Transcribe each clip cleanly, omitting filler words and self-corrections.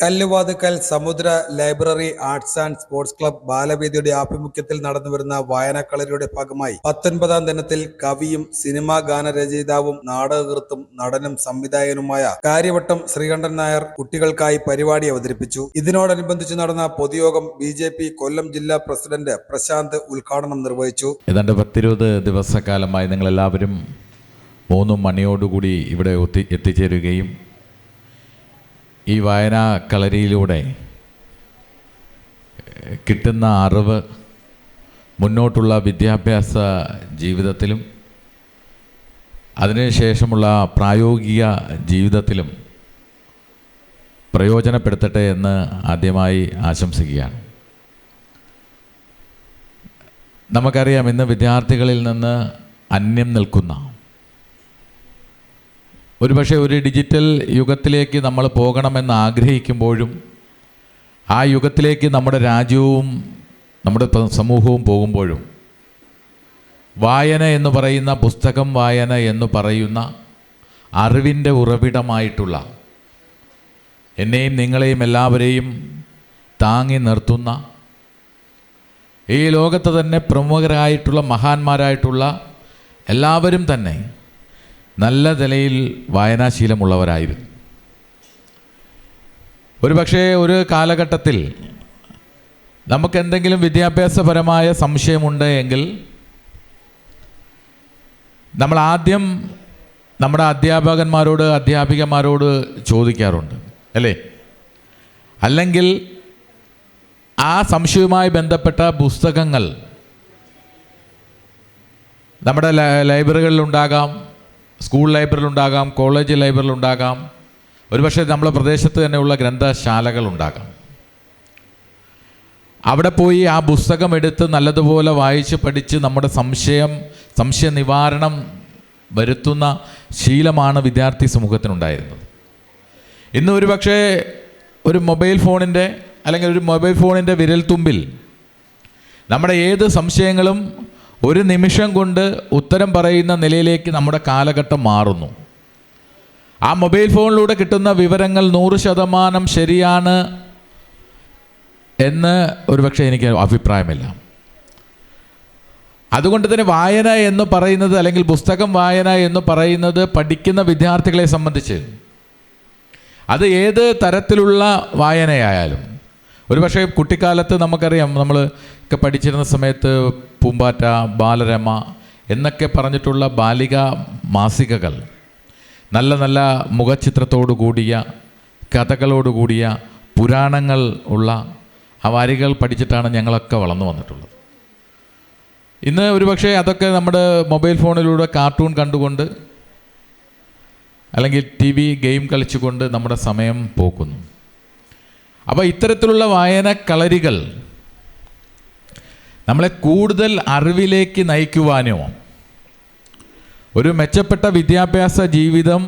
Kalluvathukkal Samudra library arts and sports club ബാലവേദിയുടെ ആഭിമുഖ്യത്തിൽ നടന്നുവരുന്ന വായനക്കളരിയുടെ ഭാഗമായി 19ാം ദിനത്തിൽ കവിയും സിനിമാ ഗാനരചയിതാവും നാടകകൃത്തും നടനും സംവിധായകനുമായ കാര്യവട്ടം ശ്രീകണ്ഠൻ നായർ കുട്ടികൾക്കായി പരിപാടി അവതരിപ്പിച്ചു. ഇതിനോടനുബന്ധിച്ച് നടന്ന പൊതുയോഗം BJP കൊല്ലം ജില്ലാ പ്രസിഡന്റ് പ്രശാന്ത് ഉദ്ഘാടനം നിർവഹിച്ചു. ഏതാണ്ട് 10-20 ദിവസക്കാലമായി നിങ്ങളെല്ലാവരും 3 മണിയോടുകൂടി ഇവിടെ എത്തിച്ചേരുകയും ഈ വായനാ കളരിയിലൂടെ കിട്ടുന്ന അറിവ് മുന്നോട്ടുള്ള വിദ്യാഭ്യാസ ജീവിതത്തിലും അതിനുശേഷമുള്ള പ്രായോഗിക ജീവിതത്തിലും പ്രയോജനപ്പെടുത്തട്ടെ എന്ന് ആദ്യമായി ആശംസിക്കുകയാണ്. നമുക്കറിയാം, ഇന്ന് വിദ്യാർത്ഥികളിൽ നിന്ന് അന്യം നിൽക്കുന്ന ഒരുപക്ഷെ ഒരു ഡിജിറ്റൽ യുഗത്തിലേക്ക് നമ്മൾ പോകണമെന്ന് ആഗ്രഹിക്കുമ്പോഴും ആ യുഗത്തിലേക്ക് നമ്മുടെ രാജ്യവും നമ്മുടെ സമൂഹവും പോകുമ്പോഴും വായന എന്ന് പറയുന്ന പുസ്തകം വായന എന്ന് പറയുന്ന അറിവിൻ്റെ ഉറവിടമായിട്ടുള്ള എന്നെയും നിങ്ങളെയും എല്ലാവരെയും താങ്ങി നിർത്തുന്ന ഈ ലോകത്ത് തന്നെ പ്രമുഖരായിട്ടുള്ള മഹാന്മാരായിട്ടുള്ള എല്ലാവരും തന്നെ നല്ല നിലയിൽ വായനാശീലമുള്ളവരായിരുന്നു. ഒരുപക്ഷെ ഒരു കാലഘട്ടത്തിൽ നമുക്കെന്തെങ്കിലും വിദ്യാഭ്യാസപരമായ സംശയമുണ്ട് എങ്കിൽ നമ്മൾ ആദ്യം നമ്മുടെ അധ്യാപികമാരോട് ചോദിക്കാറുണ്ട്, അല്ലേ? അല്ലെങ്കിൽ ആ സംശയവുമായി ബന്ധപ്പെട്ട പുസ്തകങ്ങൾ നമ്മുടെ ലൈബ്രറികളിലുണ്ടാകാം, സ്കൂൾ ലൈബ്രറിയിലുണ്ടാകാം, കോളേജ് ലൈബ്രറിയിലുണ്ടാകാം, ഒരുപക്ഷെ നമ്മുടെ പ്രദേശത്ത് തന്നെയുള്ള ഗ്രന്ഥശാലകളുണ്ടാകാം. അവിടെ പോയി ആ പുസ്തകം എടുത്ത് നല്ലതുപോലെ വായിച്ച് പഠിച്ച് നമ്മുടെ സംശയ നിവാരണം വരുത്തുന്ന ശീലമാണ് വിദ്യാർത്ഥി സമൂഹത്തിനുണ്ടായിരുന്നത്. ഇന്ന് ഒരുപക്ഷെ ഒരു മൊബൈൽ ഫോണിൻ്റെ വിരൽത്തുമ്പിൽ നമ്മുടെ ഏത് സംശയങ്ങളും ഒരു നിമിഷം കൊണ്ട് ഉത്തരം പറയുന്ന നിലയിലേക്ക് നമ്മുടെ കാലഘട്ടം മാറുന്നു. ആ മൊബൈൽ ഫോണിലൂടെ കിട്ടുന്ന വിവരങ്ങൾ 100% ശരിയാണ് എന്ന് ഒരുപക്ഷെ എനിക്ക് അഭിപ്രായമില്ല. അതുകൊണ്ട് തന്നെ വായന എന്ന് പറയുന്നത്, അല്ലെങ്കിൽ പുസ്തകം വായന എന്ന് പറയുന്നത് പഠിക്കുന്ന വിദ്യാർത്ഥികളെ സംബന്ധിച്ച് അത് ഏത് തരത്തിലുള്ള വായനയായാലും, ഒരുപക്ഷെ കുട്ടിക്കാലത്ത് നമുക്കറിയാം, നമ്മൾ ഒക്കെ പഠിച്ചിരുന്ന സമയത്ത് പൂമ്പാറ്റ, ബാലരമ എന്നൊക്കെ പറഞ്ഞിട്ടുള്ള ബാലികാ മാസികകൾ, നല്ല നല്ല മുഖചിത്രത്തോടു കൂടിയ കഥകളോടുകൂടിയ പുരാണങ്ങൾ ഉള്ള ആ വരികൾ പഠിച്ചിട്ടാണ് ഞങ്ങളൊക്കെ വളർന്നു വന്നിട്ടുള്ളത്. ഇന്ന് ഒരുപക്ഷെ അതൊക്കെ നമ്മുടെ മൊബൈൽ ഫോണിലൂടെ കാർട്ടൂൺ കണ്ടുകൊണ്ട് അല്ലെങ്കിൽ TV ഗെയിം കളിച്ചുകൊണ്ട് നമ്മുടെ സമയം പോക്കുന്നു. അപ്പോൾ ഇത്തരത്തിലുള്ള വായനക്കളരികൾ നമ്മളെ കൂടുതൽ അറിവിലേക്ക് നയിക്കുവാനോ, ഒരു മെച്ചപ്പെട്ട വിദ്യാഭ്യാസ ജീവിതം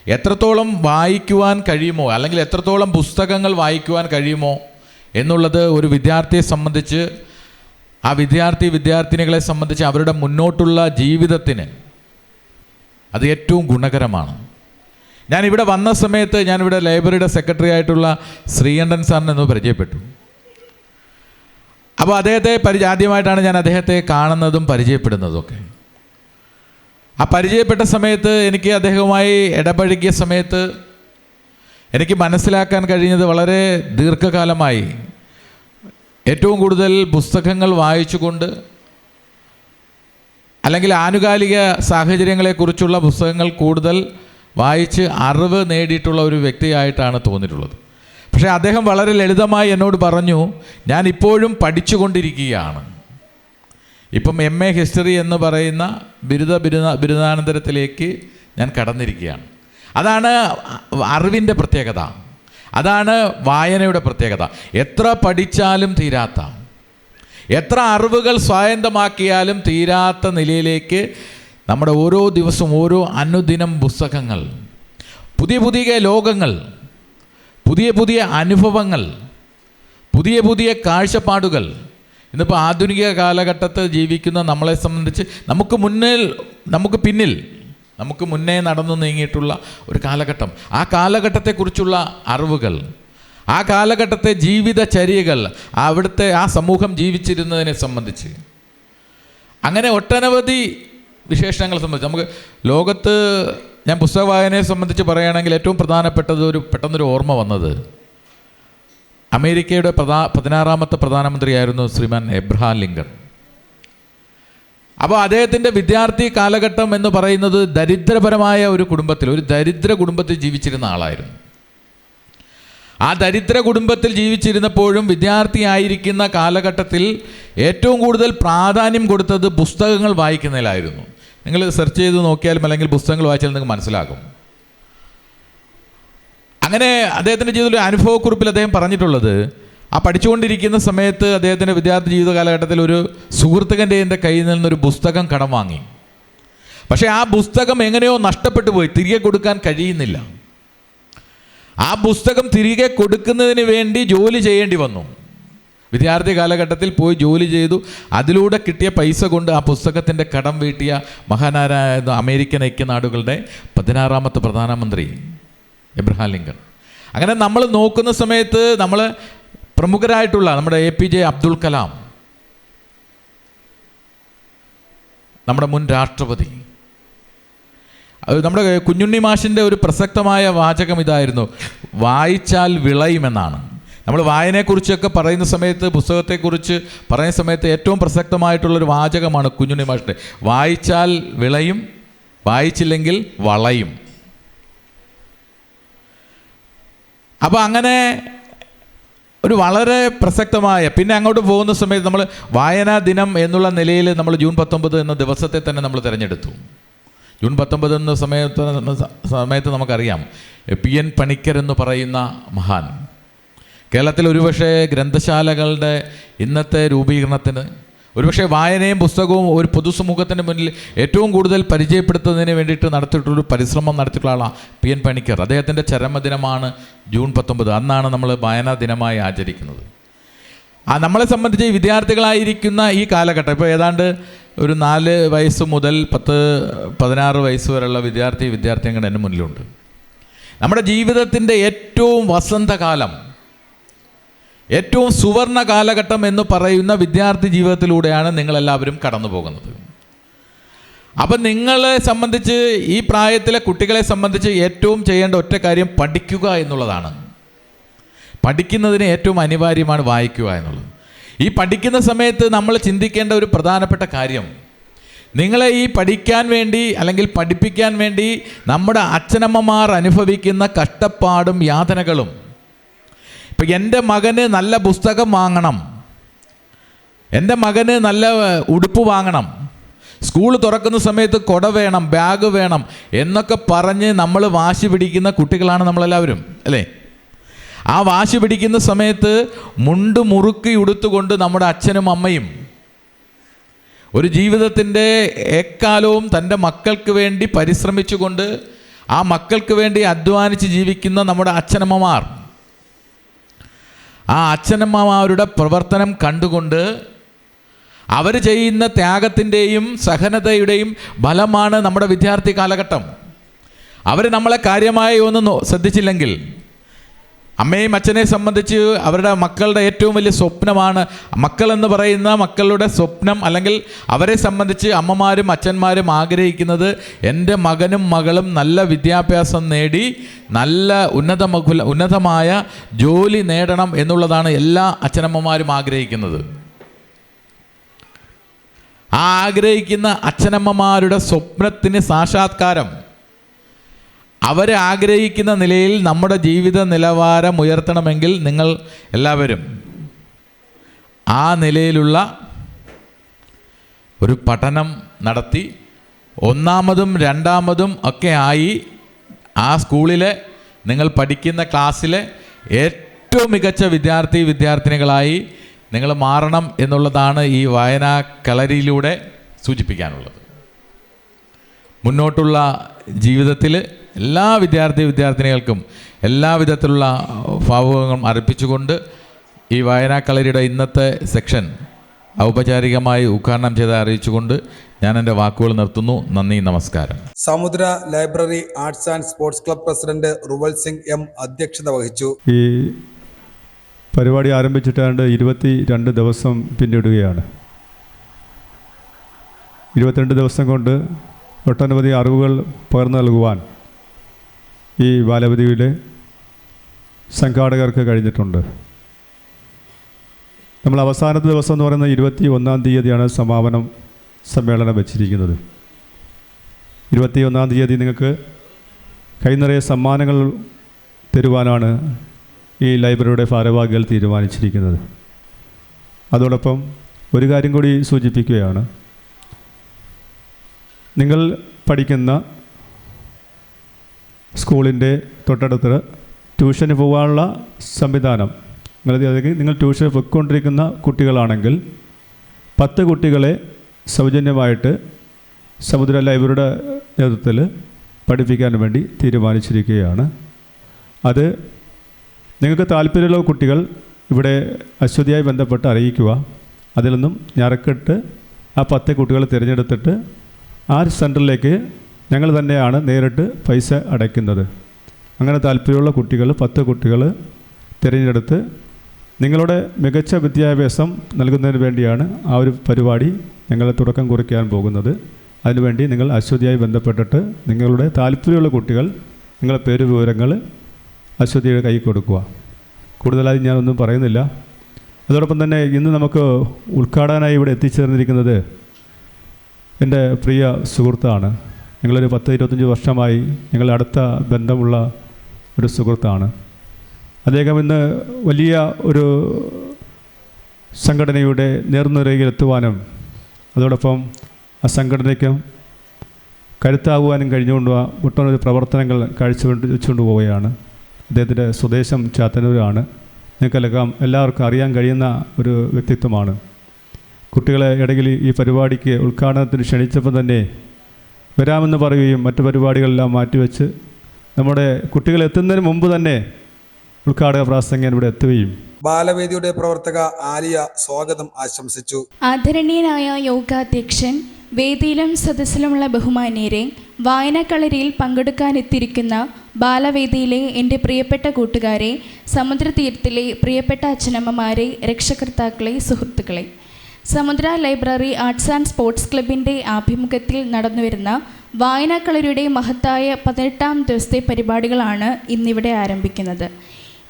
എത്രത്തോളം വായിക്കുവാൻ കഴിയുമോ, അല്ലെങ്കിൽ എത്രത്തോളം പുസ്തകങ്ങൾ വായിക്കുവാൻ കഴിയുമോ എന്നുള്ളത് ഒരു വിദ്യാർത്ഥിയെ സംബന്ധിച്ച്, ആ വിദ്യാർത്ഥിനികളെ സംബന്ധിച്ച് അവരുടെ മുന്നോട്ടുള്ള ജീവിതത്തിന് അത് ഏറ്റവും ഗുണകരമാണ്. ഞാനിവിടെ വന്ന സമയത്ത് ഞാനിവിടെ ലൈബ്രറിയുടെ സെക്രട്ടറി ആയിട്ടുള്ള ശ്രീകണ്ഠൻ സാറിനെ പരിചയപ്പെട്ടു. അപ്പോൾ അദ്ദേഹത്തെ ആദ്യമായിട്ടാണ് ഞാൻ അദ്ദേഹത്തെ കാണുന്നതും പരിചയപ്പെടുന്നതുമൊക്കെ. ആ പരിചയപ്പെട്ട സമയത്ത്, എനിക്ക് അദ്ദേഹവുമായി ഇടപഴകിയ സമയത്ത് എനിക്ക് മനസ്സിലാക്കാൻ കഴിഞ്ഞത്, വളരെ ദീർഘകാലമായി ഏറ്റവും കൂടുതൽ പുസ്തകങ്ങൾ വായിച്ചുകൊണ്ട്, അല്ലെങ്കിൽ ആനുകാലിക സാഹചര്യങ്ങളെക്കുറിച്ചുള്ള പുസ്തകങ്ങൾ കൂടുതൽ വായിച്ച് അറിവ് നേടിയിട്ടുള്ള ഒരു വ്യക്തിയായിട്ടാണ് തോന്നിയിട്ടുള്ളത്. പക്ഷേ അദ്ദേഹം വളരെ ലളിതമായി എന്നോട് പറഞ്ഞു, ഞാൻ ഇപ്പോഴും പഠിച്ചുകൊണ്ടിരിക്കുകയാണ്. ഇപ്പം MA ഹിസ്റ്ററി എന്ന് പറയുന്ന ബിരുദാനന്തരത്തിലേക്ക് ഞാൻ കടന്നിരിക്കുകയാണ്. അതാണ് അറിവിൻ്റെ പ്രത്യേകത, അതാണ് വായനയുടെ പ്രത്യേകത. എത്ര പഠിച്ചാലും തീരാത്ത, എത്ര അറിവുകൾ സ്വായത്തമാക്കിയാലും തീരാത്ത നിലയിലേക്ക് നമ്മുടെ ഓരോ ദിവസവും, ഓരോ അനുദിനം പുസ്തകങ്ങൾ, പുതിയ പുതിയ ലോകങ്ങൾ, പുതിയ പുതിയ അനുഭവങ്ങൾ, പുതിയ പുതിയ കാഴ്ചപ്പാടുകൾ. ഇന്നിപ്പോൾ ആധുനിക കാലഘട്ടത്തിൽ ജീവിക്കുന്ന നമ്മളെ സംബന്ധിച്ച് നമുക്ക് പിന്നിൽ നമുക്ക് മുന്നേ നടന്നു നീങ്ങിയിട്ടുള്ള ഒരു കാലഘട്ടം. ആ കാലഘട്ടത്തെക്കുറിച്ചുള്ള അറിവുകൾ, ആ കാലഘട്ടത്തെ ജീവിതചര്യകൾ, അവിടുത്തെ ആ സമൂഹം ജീവിച്ചിരുന്നതിനെ സംബന്ധിച്ച്, അങ്ങനെ ഒട്ടനവധി വിശേഷണങ്ങളെ സംബന്ധിച്ച് നമുക്ക് ലോകത്ത്, ഞാൻ പുസ്തക വായനയെ സംബന്ധിച്ച് പറയുകയാണെങ്കിൽ ഏറ്റവും പ്രധാനപ്പെട്ടത് പെട്ടെന്നൊരു ഓർമ്മ വന്നത് അമേരിക്കയുടെ 16ാമത്തെ പ്രധാനമന്ത്രിയായിരുന്നു ശ്രീമാൻ എബ്രഹാം ലിങ്കൺ. അപ്പോൾ അദ്ദേഹത്തിൻ്റെ വിദ്യാർത്ഥി കാലഘട്ടം എന്ന് പറയുന്നത് ദരിദ്രപരമായ ഒരു കുടുംബത്തിൽ, ഒരു ദരിദ്ര കുടുംബത്തിൽ ജീവിച്ചിരുന്ന ആളായിരുന്നു. ആ ദരിദ്ര കുടുംബത്തിൽ ജീവിച്ചിരുന്നപ്പോഴും വിദ്യാർത്ഥിയായിരിക്കുന്ന കാലഘട്ടത്തിൽ ഏറ്റവും കൂടുതൽ പ്രാധാന്യം കൊടുത്തത് പുസ്തകങ്ങൾ വായിക്കുന്നതിലായിരുന്നു. നിങ്ങൾ സെർച്ച് ചെയ്ത് നോക്കിയാലും അല്ലെങ്കിൽ പുസ്തകങ്ങൾ വായിച്ചാൽ നിങ്ങൾക്ക് മനസ്സിലാകും. അങ്ങനെ അദ്ദേഹത്തിൻ്റെ ജീവിതത്തിൽ അനുഭവക്കുറിപ്പിൽ അദ്ദേഹം പറഞ്ഞിട്ടുള്ളത്, ആ പഠിച്ചുകൊണ്ടിരിക്കുന്ന സമയത്ത് അദ്ദേഹത്തിൻ്റെ വിദ്യാർത്ഥി ജീവിത കാലഘട്ടത്തിൽ ഒരു സുഹൃത്തുക്കൻ്റെ കയ്യിൽ നിന്നൊരു പുസ്തകം കടം വാങ്ങി. പക്ഷേ ആ പുസ്തകം എങ്ങനെയോ നഷ്ടപ്പെട്ടു പോയി, തിരികെ കൊടുക്കാൻ കഴിയുന്നില്ല. ആ പുസ്തകം തിരികെ കൊടുക്കുന്നതിന് വേണ്ടി ജോലി ചെയ്യേണ്ടി വന്നു. വിദ്യാർത്ഥി കാലഘട്ടത്തിൽ പോയി ജോലി ചെയ്തു. അതിലൂടെ കിട്ടിയ പൈസ കൊണ്ട് ആ പുസ്തകത്തിൻ്റെ കടം വീട്ടിയ മഹാനായ അമേരിക്കൻ ഐക്യനാടുകളുടെ 16ാമത്തെ പ്രധാനമന്ത്രി എബ്രഹാം ലിങ്കൺ. അങ്ങനെ നമ്മൾ നോക്കുന്ന സമയത്ത് നമ്മൾ പ്രമുഖരായിട്ടുള്ള നമ്മുടെ APJ അബ്ദുൽ കലാം, നമ്മുടെ മുൻ രാഷ്ട്രപതി, നമ്മുടെ കുഞ്ഞുണ്ണി മാഷിൻ്റെ ഒരു പ്രസക്തമായ വാചകം ഇതായിരുന്നു, വായിച്ചാൽ വിളയുമെന്നാണ്. നമ്മൾ വായനയെക്കുറിച്ചൊക്കെ പറയുന്ന സമയത്ത്, പുസ്തകത്തെക്കുറിച്ച് പറയുന്ന സമയത്ത് ഏറ്റവും പ്രസക്തമായിട്ടുള്ളൊരു വാചകമാണ് കുഞ്ഞുണ്ണി മാഷിൻ്റെ, വായിച്ചാൽ വിളയും, വായിച്ചില്ലെങ്കിൽ വളയും. അപ്പോൾ അങ്ങനെ ഒരു വളരെ പ്രസക്തമായ, പിന്നെ അങ്ങോട്ട് പോകുന്ന സമയത്ത് നമ്മൾ വായനാ ദിനം എന്നുള്ള നിലയിൽ നമ്മൾ ജൂൺ 19 എന്ന ദിവസത്തെ തന്നെ നമ്മൾ തിരഞ്ഞെടുത്തു. ജൂൺ 19 എന്ന സമയത്ത് നമുക്കറിയാം, PN പണിക്കർ എന്ന് പറയുന്ന മഹാൻ കേരളത്തിൽ ഒരുപക്ഷെ ഗ്രന്ഥശാലകളുടെ ഇന്നത്തെ രൂപീകരണത്തിന്, ഒരുപക്ഷെ വായനയും പുസ്തകവും ഒരു പൊതുസമൂഹത്തിൻ്റെ മുന്നിൽ ഏറ്റവും കൂടുതൽ പരിചയപ്പെടുത്തുന്നതിന് വേണ്ടിയിട്ട് നടത്തിയിട്ടുള്ളൊരു പരിശ്രമം നടത്തിയിട്ടുള്ള ആളാണ് PN പണിക്കർ. അദ്ദേഹത്തിൻ്റെ ചരമദിനമാണ് ജൂൺ 19. അന്നാണ് നമ്മൾ വായനാ ദിനമായി ആചരിക്കുന്നത്. നമ്മളെ സംബന്ധിച്ച് ഈ വിദ്യാർത്ഥികളായിരിക്കുന്ന ഈ കാലഘട്ടം, ഇപ്പോൾ ഏതാണ്ട് ഒരു 4 വയസ്സ് മുതൽ 10-16 വയസ്സ് വരെയുള്ള വിദ്യാർത്ഥികൾ എൻ്റെ മുന്നിലുണ്ട്. നമ്മുടെ ജീവിതത്തിൻ്റെ ഏറ്റവും വസന്തകാലം, ഏറ്റവും സുവർണ കാലഘട്ടം എന്ന് പറയുന്ന വിദ്യാർത്ഥി ജീവിതത്തിലൂടെയാണ് നിങ്ങളെല്ലാവരും കടന്നു പോകുന്നത്. അപ്പം നിങ്ങളെ സംബന്ധിച്ച്, ഈ പ്രായത്തിലെ കുട്ടികളെ സംബന്ധിച്ച് ഏറ്റവും ചെയ്യേണ്ട ഒറ്റ കാര്യം പഠിക്കുക എന്നുള്ളതാണ്. പഠിക്കുന്നതിന് ഏറ്റവും അനിവാര്യമാണ് വായിക്കുക എന്നുള്ളത്. ഈ പഠിക്കുന്ന സമയത്ത് നമ്മൾ ചിന്തിക്കേണ്ട ഒരു പ്രധാനപ്പെട്ട കാര്യം, നിങ്ങളെ ഈ പഠിക്കാൻ വേണ്ടി അല്ലെങ്കിൽ പഠിപ്പിക്കാൻ വേണ്ടി നമ്മുടെ അച്ഛനമ്മമാർ അനുഭവിക്കുന്ന കഷ്ടപ്പാടും യാതനകളും. ഇപ്പം എൻ്റെ മകന് നല്ല പുസ്തകം വാങ്ങണം, എൻ്റെ മകന് നല്ല ഉടുപ്പ് വാങ്ങണം, സ്കൂൾ തുറക്കുന്ന സമയത്ത് കുട വേണം, ബാഗ് വേണം എന്നൊക്കെ പറഞ്ഞ് നമ്മൾ വാശി പിടിക്കുന്ന കുട്ടികളാണ് നമ്മളെല്ലാവരും, അല്ലേ? ആ വാശി പിടിക്കുന്ന സമയത്ത് മുണ്ട് മുറുക്കി ഉടുത്തുകൊണ്ട് നമ്മുടെ അച്ഛനും അമ്മയും ഒരു ജീവിതത്തിൻ്റെ എക്കാലവും തൻ്റെ മക്കൾക്ക് വേണ്ടി പരിശ്രമിച്ചുകൊണ്ട് ആ മക്കൾക്ക് വേണ്ടി അധ്വാനിച്ച് ജീവിക്കുന്ന നമ്മുടെ അച്ഛനമ്മമാർ, ആ അച്ഛനമ്മമാരുടെ പ്രവർത്തനം കണ്ടുകൊണ്ട് അവർ ചെയ്യുന്ന ത്യാഗത്തിൻ്റെയും സഹനതയുടെയും ഫലമാണ് നമ്മുടെ വിദ്യാർത്ഥി കാലഘട്ടം. അവർ നമ്മളെ കാര്യമായി ഒന്നും ശ്രദ്ധിച്ചില്ലെങ്കിൽ, അമ്മയും അച്ഛനെ സംബന്ധിച്ച് അവരുടെ മക്കളുടെ ഏറ്റവും വലിയ സ്വപ്നമാണ്, മക്കളെന്ന് പറയുന്ന മക്കളുടെ സ്വപ്നം, അല്ലെങ്കിൽ അവരെ സംബന്ധിച്ച് അമ്മമാരും അച്ഛന്മാരും ആഗ്രഹിക്കുന്നത് എൻ്റെ മകനും മകളും നല്ല വിദ്യാഭ്യാസം നേടി നല്ല ഉന്നതമായ ജോലി നേടണം എന്നുള്ളതാണ് എല്ലാ അച്ഛനമ്മമാരും ആഗ്രഹിക്കുന്നത്. ആ ആഗ്രഹിക്കുന്ന അച്ഛനമ്മമാരുടെ സ്വപ്നത്തിന് സാക്ഷാത്കാരം, അവരെ ആഗ്രഹിക്കുന്ന നിലയിൽ നമ്മുടെ ജീവിത നിലവാരം ഉയർത്തണമെങ്കിൽ നിങ്ങൾ എല്ലാവരും ആ നിലയിലുള്ള ഒരു പഠനം നടത്തി, 1ാമതും 2ാമതും ഒക്കെ ആയി ആ സ്കൂളിലെ നിങ്ങൾ പഠിക്കുന്ന ക്ലാസ്സിലെ ഏറ്റവും മികച്ച വിദ്യാർത്ഥിനികളായി നിങ്ങൾ മാറണം എന്നുള്ളതാണ് ഈ വായനാ കളരിയിലൂടെ സൂചിപ്പിക്കാനുള്ളത്. മുന്നോട്ടുള്ള ജീവിതത്തിൽ എല്ലാ വിദ്യാർത്ഥിനികൾക്കും എല്ലാവിധത്തിലുള്ള ഭാവുകങ്ങളും അർപ്പിച്ചുകൊണ്ട് ഈ വായനാ കളരിയുടെ ഇന്നത്തെ സെക്ഷൻ ഔപചാരികമായി ഉദ്ഘാടനം ചെയ്ത് അറിയിച്ചുകൊണ്ട് ഞാൻ എൻ്റെ വാക്കുകൾ നിർത്തുന്നു. നന്ദി, നമസ്കാരം. സമുദ്ര library arts and sports club president Ruval Singh M അധ്യക്ഷത വഹിച്ചു. ഈ പരിപാടി ആരംഭിച്ചിട്ടാണ്ട് 22 ദിവസം പിന്നിടുകയാണ്. 22 ദിവസം കൊണ്ട് ഒട്ടനവധി അറിവുകൾ പകർന്നു നൽകുവാൻ ഈ ബാലവേദിയുടെ സംഘാടകർക്ക് കഴിഞ്ഞിട്ടുണ്ട്. നമ്മൾ അവസാനത്തെ ദിവസം എന്ന് പറയുന്നത് 21-ാം തീയതിയാണ് സമാപനം സമ്മേളനം വെച്ചിരിക്കുന്നത്. 21-ാം തീയതി നിങ്ങൾക്ക് കൈനിറയെ സമ്മാനങ്ങൾ തരുവാനാണ് ഈ ലൈബ്രറിയുടെ ഭാരവാഹികൾ തീരുമാനിച്ചിരിക്കുന്നത്. അതോടൊപ്പം ഒരു കാര്യം കൂടി സൂചിപ്പിക്കുകയാണ്. നിങ്ങൾ പഠിക്കുന്ന സ്കൂളിൻ്റെ തൊട്ടടുത്ത് ട്യൂഷന് പോകാനുള്ള സംവിധാനം നിങ്ങൾ ട്യൂഷന് പോയിക്കൊണ്ടിരിക്കുന്ന കുട്ടികളാണെങ്കിൽ 10 കുട്ടികളെ സൗജന്യമായിട്ട് സമുദ്ര ലൈബ്രറിയുടെ നേതൃത്വത്തിൽ പഠിപ്പിക്കാൻ വേണ്ടി തീരുമാനിച്ചിരിക്കുകയാണ്. അത് നിങ്ങൾക്ക് താല്പര്യമുള്ള കുട്ടികൾ ഇവിടെ അശ്വതിയായി ബന്ധപ്പെട്ട് അറിയിക്കുക. അതിൽ നിന്നും ഞറക്കിട്ട് ആ 10 കുട്ടികളെ തിരഞ്ഞെടുത്തിട്ട് ആ സെൻറ്ററിലേക്ക് ഞങ്ങൾ തന്നെയാണ് നേരിട്ട് പൈസ അടയ്ക്കുന്നത്. അങ്ങനെ താല്പര്യമുള്ള കുട്ടികൾ 10 കുട്ടികൾ തിരഞ്ഞെടുത്ത് നിങ്ങളുടെ മികച്ച വിദ്യാഭ്യാസം നൽകുന്നതിന് വേണ്ടിയാണ് ആ ഒരു പരിപാടി ഞങ്ങൾ തുടക്കം കുറിക്കാൻ പോകുന്നത്. അതിനുവേണ്ടി നിങ്ങൾ അശ്വതിയായി ബന്ധപ്പെട്ടിട്ട് നിങ്ങളുടെ താല്പര്യമുള്ള കുട്ടികൾ നിങ്ങളുടെ പേര് വിവരങ്ങൾ അശ്വതിയുടെ കൈ കൊടുക്കുക. കൂടുതലായി ഞാനൊന്നും പറയുന്നില്ല. അതോടൊപ്പം തന്നെ ഇന്ന് നമുക്ക് ഉദ്ഘാടകനായി ഇവിടെ എത്തിച്ചേർന്നിരിക്കുന്നത് എൻ്റെ പ്രിയ സുഹൃത്താണ്. ഞങ്ങളൊരു 10-25 വർഷമായി ഞങ്ങൾ അടുത്ത ബന്ധമുള്ള ഒരു സുഹൃത്താണ്. അദ്ദേഹം ഇന്ന് വലിയ ഒരു സംഘടനയുടെ നേർനിരയിലെത്തുവാനും അതോടൊപ്പം ആ സംഘടനയ്ക്കും കരുത്താകുവാനും കഴിഞ്ഞുകൊണ്ട് ഒട്ടനവധി പ്രവർത്തനങ്ങൾ കാഴ്ചവെച്ചുകൊണ്ട് പോവുകയാണ്. അദ്ദേഹത്തിൻ്റെ സ്വദേശം ചാത്തന്നൂരാണ്. നിങ്ങൾക്കെല്ലാം എല്ലാവർക്കും അറിയാൻ കഴിയുന്ന ഒരു വ്യക്തിത്വമാണ്. കുട്ടികളെ ഇടയിൽ ഈ പരിപാടിക്ക് ഉദ്ഘാടനത്തിന് ക്ഷണിച്ചപ്പോൾ തന്നെ വരാമെന്ന് പറയുകയും മറ്റു പരിപാടികളെല്ലാം മാറ്റിവെച്ച് നമ്മുടെ കുട്ടികൾ എത്തുന്നതിന് മുമ്പ് തന്നെ ഉദ്ഘാടക പ്രാസംഗികൻ ഇവിടെ എത്തുകയും ബാലവേദിയുടെ പ്രവർത്തക ആലിയ സ്വാഗതം ആശംസിച്ചു. ആദരണീയനായ യോഗാധ്യക്ഷൻ, വേദിയിലും സദസ്സിലുമുള്ള ബഹുമാന്യരെ, വായനക്കളരിയിൽ പങ്കെടുക്കാനെത്തിയിരിക്കുന്ന ബാലവേദിയിലെ എൻ്റെ പ്രിയപ്പെട്ട കൂട്ടുകാരെ, സമുദ്രതീരത്തിലെ പ്രിയപ്പെട്ട അച്ഛനമ്മമാരെ, രക്ഷകർത്താക്കളെ, സുഹൃത്തുക്കളെ, സമുദ്ര ലൈബ്രറി ആർട്സ് ആൻഡ് സ്പോർട്സ് ക്ലബിൻ്റെ ആഭിമുഖ്യത്തിൽ നടന്നുവരുന്ന വായനക്കളരിയുടെ മഹത്തായ 18-ാം ദിവസത്തെ പരിപാടികളാണ് ഇന്നിവിടെ ആരംഭിക്കുന്നത്.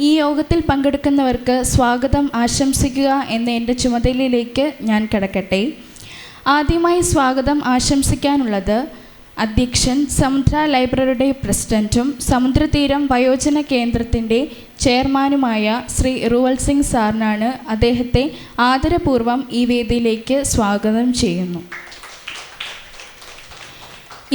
ഈ യോഗത്തിൽ പങ്കെടുക്കുന്നവർക്ക് സ്വാഗതം ആശംസിക്കുക എന്ന എൻ്റെ ചുമതലയിലേക്ക് ഞാൻ കടക്കട്ടെ. ആദ്യമായി സ്വാഗതം ആശംസിക്കാനുള്ളത് അധ്യക്ഷൻ, സമുദ്ര ലൈബ്രറിയുടെ പ്രസിഡൻറ്റും സമുദ്രതീരം വയോജന കേന്ദ്രത്തിൻ്റെ ചെയർമാനുമായ ശ്രീ റുവൽ സിംഗ് സാറിനാണ്. അദ്ദേഹത്തെ ആദരപൂർവ്വം ഈ വേദിയിലേക്ക് സ്വാഗതം ചെയ്യുന്നു.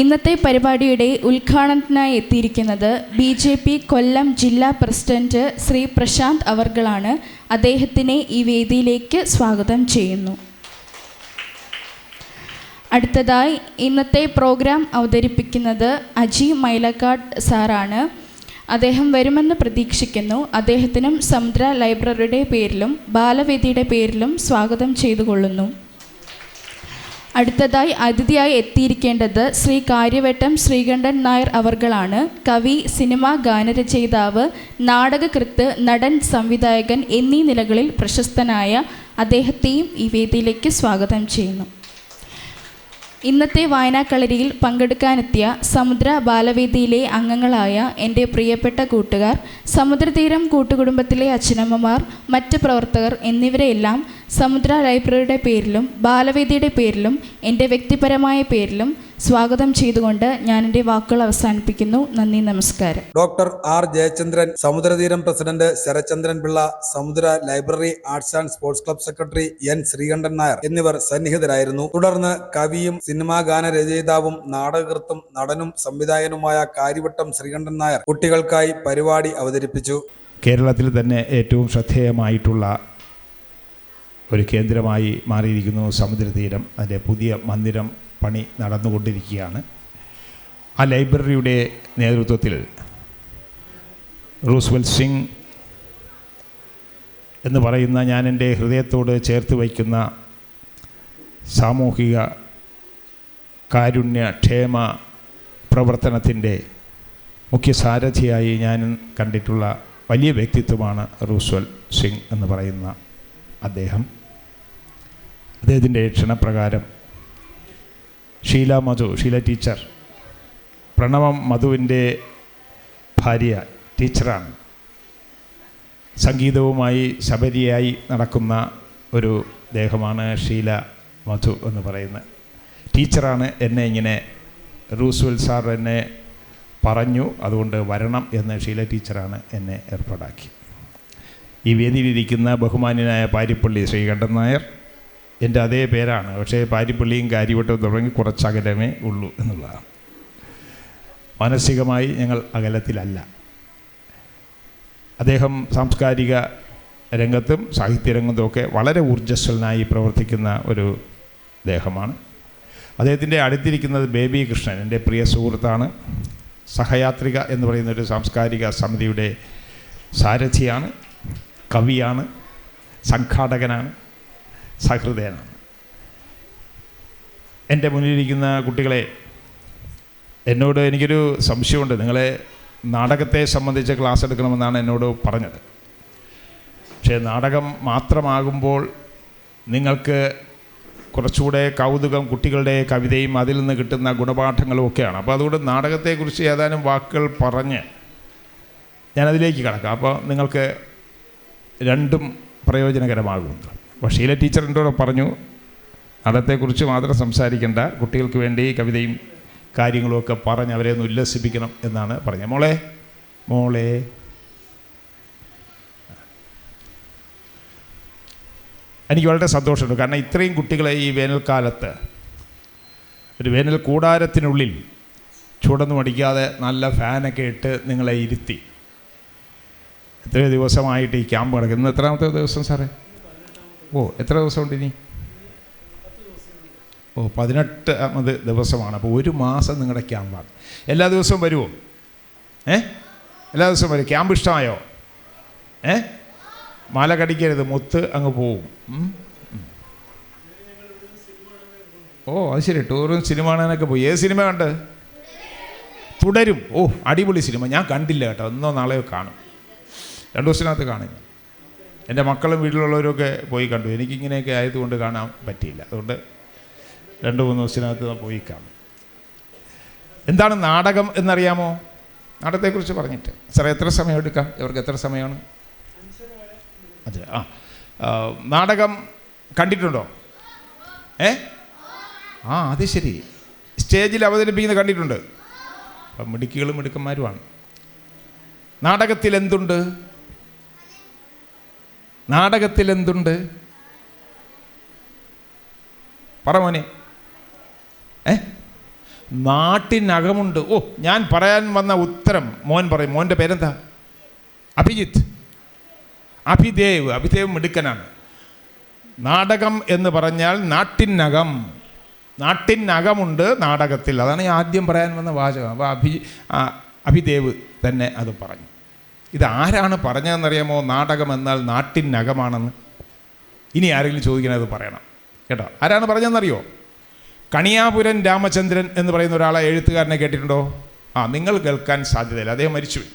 ഇന്നത്തെ പരിപാടിയുടെ ഉദ്ഘാടനത്തിനായി എത്തിയിരിക്കുന്നത് BJP കൊല്ലം ജില്ലാ പ്രസിഡന്റ് ശ്രീ പ്രശാന്ത് അവർകളാണ്. അദ്ദേഹത്തിനെ ഈ വേദിയിലേക്ക് സ്വാഗതം ചെയ്യുന്നു. അടുത്തതായി ഇന്നത്തെ പ്രോഗ്രാം അവതരിപ്പിക്കുന്നത് അജി മൈലക്കാട് സാറാണ്. അദ്ദേഹം വരുമെന്ന് പ്രതീക്ഷിക്കുന്നു. അദ്ദേഹത്തിനും സമുദ്ര ലൈബ്രറിയുടെ പേരിലും ബാലവേദിയുടെ പേരിലും സ്വാഗതം ചെയ്തുകൊള്ളുന്നു. അടുത്തതായി അതിഥിയായി എത്തിയിരിക്കേണ്ടത് ശ്രീ കാര്യവട്ടം ശ്രീകണ്ഠൻ നായർ അവർകളാണ്. കവി, സിനിമാ ഗാനരചയിതാവ്, നാടകകൃത്ത്, നടൻ, സംവിധായകൻ എന്നീ നിലകളിൽ പ്രശസ്തനായ അദ്ദേഹത്തെയും ഈ വേദിയിലേക്ക് സ്വാഗതം ചെയ്യുന്നു. ഇന്നത്തെ വായനാക്കളരിയിൽ പങ്കെടുക്കാനെത്തിയ സമുദ്ര ബാലവേദിയിലെ അംഗങ്ങളായ എൻ്റെ പ്രിയപ്പെട്ട കൂട്ടുകാർ, സമുദ്രതീരം കൂട്ടുകുടുംബത്തിലെ അച്ഛനമ്മമാർ, മറ്റ് പ്രവർത്തകർ എന്നിവരെയെല്ലാം സമുദ്ര ലൈബ്രറിയുടെ പേരിലും ബാലവേദിയുടെ പേരിലും എൻ്റെ വ്യക്തിപരമായ പേരിലും സ്വാഗതം ചെയ്തുകൊണ്ട് ഞാൻ എൻ്റെ വാക്കുകൾ അവസാനിപ്പിക്കുന്നു. നന്ദി, നമസ്കാരം. Doctor R Jayachandran, Samudratheeram president Sarachandran Pillai, Samudra library arts and sports club secretary N Sreekantan Nair എന്നിവർ സന്നിഹിതരായിരുന്നു. തുടർന്ന് കവിയും സിനിമാ ഗാന രചയിതാവും നാടകകൃത്തും നടനും സംവിധായകനുമായ കാര്യവട്ടം ശ്രീകണ്ഠൻ നായർ കുട്ടികൾക്കായി പരിപാടി അവതരിപ്പിച്ചു. കേരളത്തിൽ തന്നെ ഏറ്റവും ശ്രദ്ധേയമായിട്ടുള്ള ഒരു കേന്ദ്രമായി മാറിയിരിക്കുന്നു സമുദ്രതീരം. അതിൻ്റെ പുതിയ മന്ദിരം പണി നടന്നുകൊണ്ടിരിക്കുകയാണ്. ആ ലൈബ്രറിയുടെ നേതൃത്വത്തിൽ റുവൽ സിംഗ് എന്ന് പറയുന്ന ഞാൻ എൻ്റെ ഹൃദയത്തോട് ചേർത്ത് വയ്ക്കുന്ന സാമൂഹിക കാരുണ്യക്ഷേമ പ്രവർത്തനത്തിൻ്റെ മുഖ്യ സാരഥിയായി ഞാൻ കണ്ടിട്ടുള്ള വലിയ വ്യക്തിത്വമാണ് റൂസ്വൽ സിംഗ് എന്ന് പറയുന്ന അദ്ദേഹത്തിൻ്റെ ക്ഷണപ്രകാരം ഷീല ടീച്ചർ, പ്രണവം മധുവിൻ്റെ ഭാര്യ ടീച്ചറാണ്. സംഗീതവുമായി ശബരിയായി നടക്കുന്ന ഒരു ദേഹമാണ് ഷീല മധു എന്ന് പറയുന്നത്. ടീച്ചറാണ് എന്നെ ഇങ്ങനെ, റൂസ്വെൽ സാർ എന്നെ പറഞ്ഞു, അതുകൊണ്ട് വരണം എന്ന് ഷീല ടീച്ചറാണ് എന്നെ ഏർപ്പാടാക്കി. ഈ വേദിയിലിരിക്കുന്ന ബഹുമാന്യനായ പാരിപ്പള്ളി ശ്രീകണ്ഠൻ നായർ എൻ്റെ അതേ പേരാണ്, പക്ഷേ പാരിപ്പള്ളിയും കാര്യവട്ടവും തുടങ്ങി കുറച്ചകലമേ ഉള്ളൂ എന്നുള്ളതാണ്. മാനസികമായി ഞങ്ങൾ അകലത്തിലല്ല. അദ്ദേഹം സാംസ്കാരിക രംഗത്തും സാഹിത്യരംഗത്തുമൊക്കെ വളരെ ഊർജ്ജസ്വലനായി പ്രവർത്തിക്കുന്ന ഒരു ദേഹമാണ്. അദ്ദേഹത്തിൻ്റെ അടുത്തിരിക്കുന്നത് ബേബി കൃഷ്ണൻ, എൻ്റെ പ്രിയ സുഹൃത്താണ്. സഹയാത്രിക എന്ന് പറയുന്ന ഒരു സാംസ്കാരിക സമിതിയുടെ സാരഥിയാണ്, കവിയാണ്, സംഘാടകനാണ്, സഹൃദയനാണ്. എൻ്റെ മുന്നിലിരിക്കുന്ന കുട്ടികളെ, എന്നോട് എനിക്കൊരു സംശയമുണ്ട്. നിങ്ങളെ നാടകത്തെ സംബന്ധിച്ച് ക്ലാസ് എടുക്കണമെന്നാണ് എന്നോട് പറഞ്ഞത്. പക്ഷേ നാടകം മാത്രമാകുമ്പോൾ നിങ്ങൾക്ക് കുറച്ചുകൂടെ കൗതുകം കുട്ടികളുടെ കവിതയും അതിൽ നിന്ന് കിട്ടുന്ന ഗുണപാഠങ്ങളും ഒക്കെയാണ്. അപ്പോൾ അതുകൊണ്ട് നാടകത്തെക്കുറിച്ച് ഏതാനും വാക്കുകൾ പറഞ്ഞ് ഞാനതിലേക്ക് കടക്കാം. അപ്പോൾ നിങ്ങൾക്ക് രണ്ടും പ്രയോജനകരമാകുന്നു. അപ്പോൾ ഷീല ടീച്ചർ എന്നോട് പറഞ്ഞു, നാടകത്തെക്കുറിച്ച് മാത്രം സംസാരിക്കേണ്ട, കുട്ടികൾക്ക് വേണ്ടി കവിതയും കാര്യങ്ങളുമൊക്കെ പറഞ്ഞ് അവരെ ഒന്ന് ഉല്ലസിപ്പിക്കണം എന്നാണ് പറഞ്ഞത്. മോളെ എനിക്ക് വളരെ സന്തോഷമുണ്ട്. കാരണം ഇത്രയും കുട്ടികളെ ഈ വേനൽക്കാലത്ത് ഒരു വേനൽ കൂടാരത്തിനുള്ളിൽ ചൂടൊന്നും അടിക്കാതെ നല്ല ഫാനൊക്കെ ഇട്ട് നിങ്ങളെ ഇരുത്തി എത്രയോ ദിവസമായിട്ട് ഈ ക്യാമ്പ് നടക്കും. ഇന്ന് എത്രാമത്തെ ദിവസം സാറേ? എത്ര ദിവസമുണ്ട് ഇനി? 18ാമത് ദിവസമാണ്. അപ്പോൾ ഒരു മാസം നിങ്ങളുടെ ക്യാമ്പാണ്. എല്ലാ ദിവസവും വരുമോ? എല്ലാ ദിവസവും വരും. ക്യാമ്പ് ഇഷ്ടമായോ? മാല കടിക്കരുത്, മുത്ത് അങ്ങ് പോവും. അത് ശരി. ടൂറും സിനിമ കാണാനൊക്കെ പോയി. ഏത് സിനിമ കണ്ട്? തുടരും. അടിപൊളി സിനിമ. ഞാൻ കണ്ടില്ല കേട്ടോ, ഇന്നോ നാളെയോ കാണും. 2 ദിവസത്തിനകത്ത് കാണും. എൻ്റെ മക്കളും വീട്ടിലുള്ളവരൊക്കെ പോയി കണ്ടു. എനിക്കിങ്ങനെയൊക്കെ ആയതുകൊണ്ട് കാണാൻ പറ്റിയില്ല. അതുകൊണ്ട് 2-3 ദിവസത്തിനകത്ത് പോയി കാണും. എന്താണ് നാടകം എന്നറിയാമോ? നാടകത്തെക്കുറിച്ച് പറഞ്ഞിട്ട് സാറേ എത്ര സമയം എടുക്കാം? ഇവർക്ക് എത്ര സമയമാണ്? അതെ. നാടകം കണ്ടിട്ടുണ്ടോ? അത് ശരി. സ്റ്റേജിൽ അവതരിപ്പിക്കുന്നത് കണ്ടിട്ടുണ്ട്. അപ്പം മിടുക്കികളും മിടുക്കന്മാരുമാണ്. നാടകത്തിൽ എന്തുണ്ട്? പറ മോനെ. നാട്ടിനകമുണ്ട്. ഞാൻ പറയാൻ വന്ന ഉത്തരം മോൻ പറയും. മോൻ്റെ പേരെന്താ? അഭിദേവ് മിടുക്കനാണ്. നാടകം എന്ന് പറഞ്ഞാൽ നാട്ടിനകമുണ്ട് നാടകത്തിൽ. അതാണ് ഞാൻ ആദ്യം പറയാൻ വന്ന വാചകം. അപ്പോൾ അഭിദേവ് തന്നെ അത് പറഞ്ഞു. ഇതാരാണ് പറഞ്ഞതെന്നറിയാമോ? നാടകം എന്നാൽ നാട്ടിനകമാണെന്ന്. ഇനി ആരെങ്കിലും ചോദിക്കണത് അത് പറയണം കേട്ടോ. ആരാണ് പറഞ്ഞതെന്നറിയോ? കണിയാപുരൻ രാമചന്ദ്രൻ എന്ന് പറയുന്ന ഒരാളെ, എഴുത്തുകാരനെ കേട്ടിട്ടുണ്ടോ? നിങ്ങൾ കേൾക്കാൻ സാധ്യതയില്ല. അദ്ദേഹം മരിച്ചുപോയി.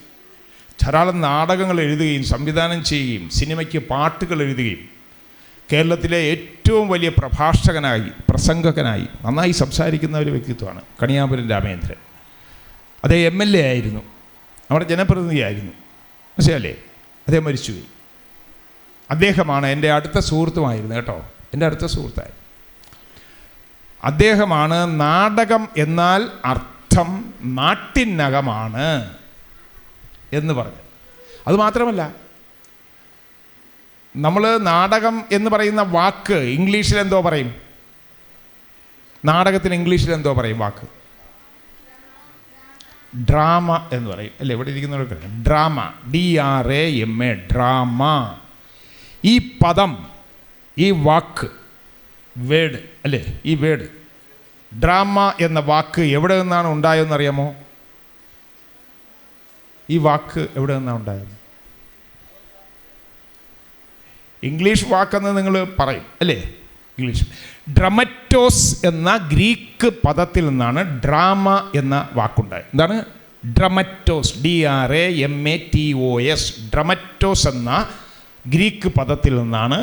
ധാരാളം നാടകങ്ങൾ എഴുതുകയും സംവിധാനം ചെയ്യുകയും സിനിമയ്ക്ക് പാട്ടുകൾ എഴുതുകയും കേരളത്തിലെ ഏറ്റവും വലിയ പ്രസംഗകനായി നന്നായി സംസാരിക്കുന്ന ഒരു വ്യക്തിത്വമാണ് കണിയാപുരൻ രാമചന്ദ്രൻ. അദ്ദേഹം MLA ആയിരുന്നു, നമ്മുടെ ജനപ്രതിനിധിയായിരുന്നു. മനസ്സിലല്ലേ? അദ്ദേഹം മരിച്ചുപോയി. അദ്ദേഹമാണ് എൻ്റെ അടുത്ത സുഹൃത്തുമായിരുന്നു കേട്ടോ, എൻ്റെ അടുത്ത സുഹൃത്തായി. അദ്ദേഹമാണ് നാടകം എന്നാൽ അർത്ഥം നാട്ടിനകമാണ് എന്ന് പറഞ്ഞു. അതുമാത്രമല്ല, നമ്മൾ നാടകം എന്ന് പറയുന്ന വാക്ക് ഇംഗ്ലീഷിൽ എന്തോ പറയും? നാടകത്തിന് ഇംഗ്ലീഷിൽ എന്തോ പറയും വാക്ക്? ഡ്രാമ എന്ന് പറയും അല്ലേ? ഇവിടെ ഇരിക്കുന്നവർക്ക് ഡ്രാമ, DRAMA, ഡ്രാമ. ഈ പദം, ഈ വാക്ക്, വേഡ് അല്ലേ? ഈ വേഡ് ഡ്രാമ എന്ന വാക്ക് എവിടെ നിന്നാണ് ഉണ്ടായതെന്നറിയാമോ? ഈ വാക്ക് എവിടെ നിന്നാണ് ഉണ്ടായത്? ഇംഗ്ലീഷ് വാക്കെന്ന് നിങ്ങൾ പറയും അല്ലേ? ഇംഗ്ലീഷ്. ഡ്രമറ്റോസ് എന്ന ഗ്രീക്ക് പദത്തിൽ നിന്നാണ് ഡ്രാമ എന്ന വാക്കുണ്ടായത്. എന്താണ് ഡ്രമറ്റോസ്? DRAMATOS. ഡ്രമറ്റോസ് എന്ന ഗ്രീക്ക് പദത്തിൽ നിന്നാണ്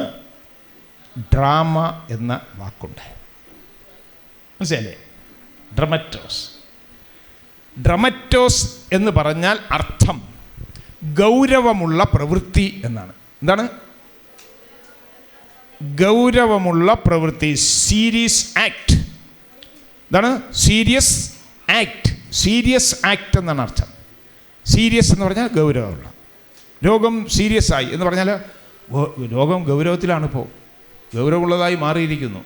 ഡ്രാമ എന്ന വാക്കുണ്ടായത്. മനസ്സിലല്ലേ? ഡ്രമറ്റോസ്. ഡ്രമറ്റോസ് എന്ന് പറഞ്ഞാൽ അർത്ഥം ഗൗരവമുള്ള പ്രവൃത്തി എന്നാണ്. എന്താണ് ഗൗരവമുള്ള പ്രവൃത്തി? Serious act. എന്താണ് സീരിയസ് ആക്ട്? സീരിയസ് ആക്ട് എന്നാണ് അർത്ഥം. സീരിയസ് എന്ന് പറഞ്ഞാൽ ഗൗരവമുള്ള. രോഗം സീരിയസ് ആയി എന്ന് പറഞ്ഞാൽ രോഗം ഗൗരവത്തിലാണിപ്പോൾ, ഗൗരവമുള്ളതായി മാറിയിരിക്കുന്നു,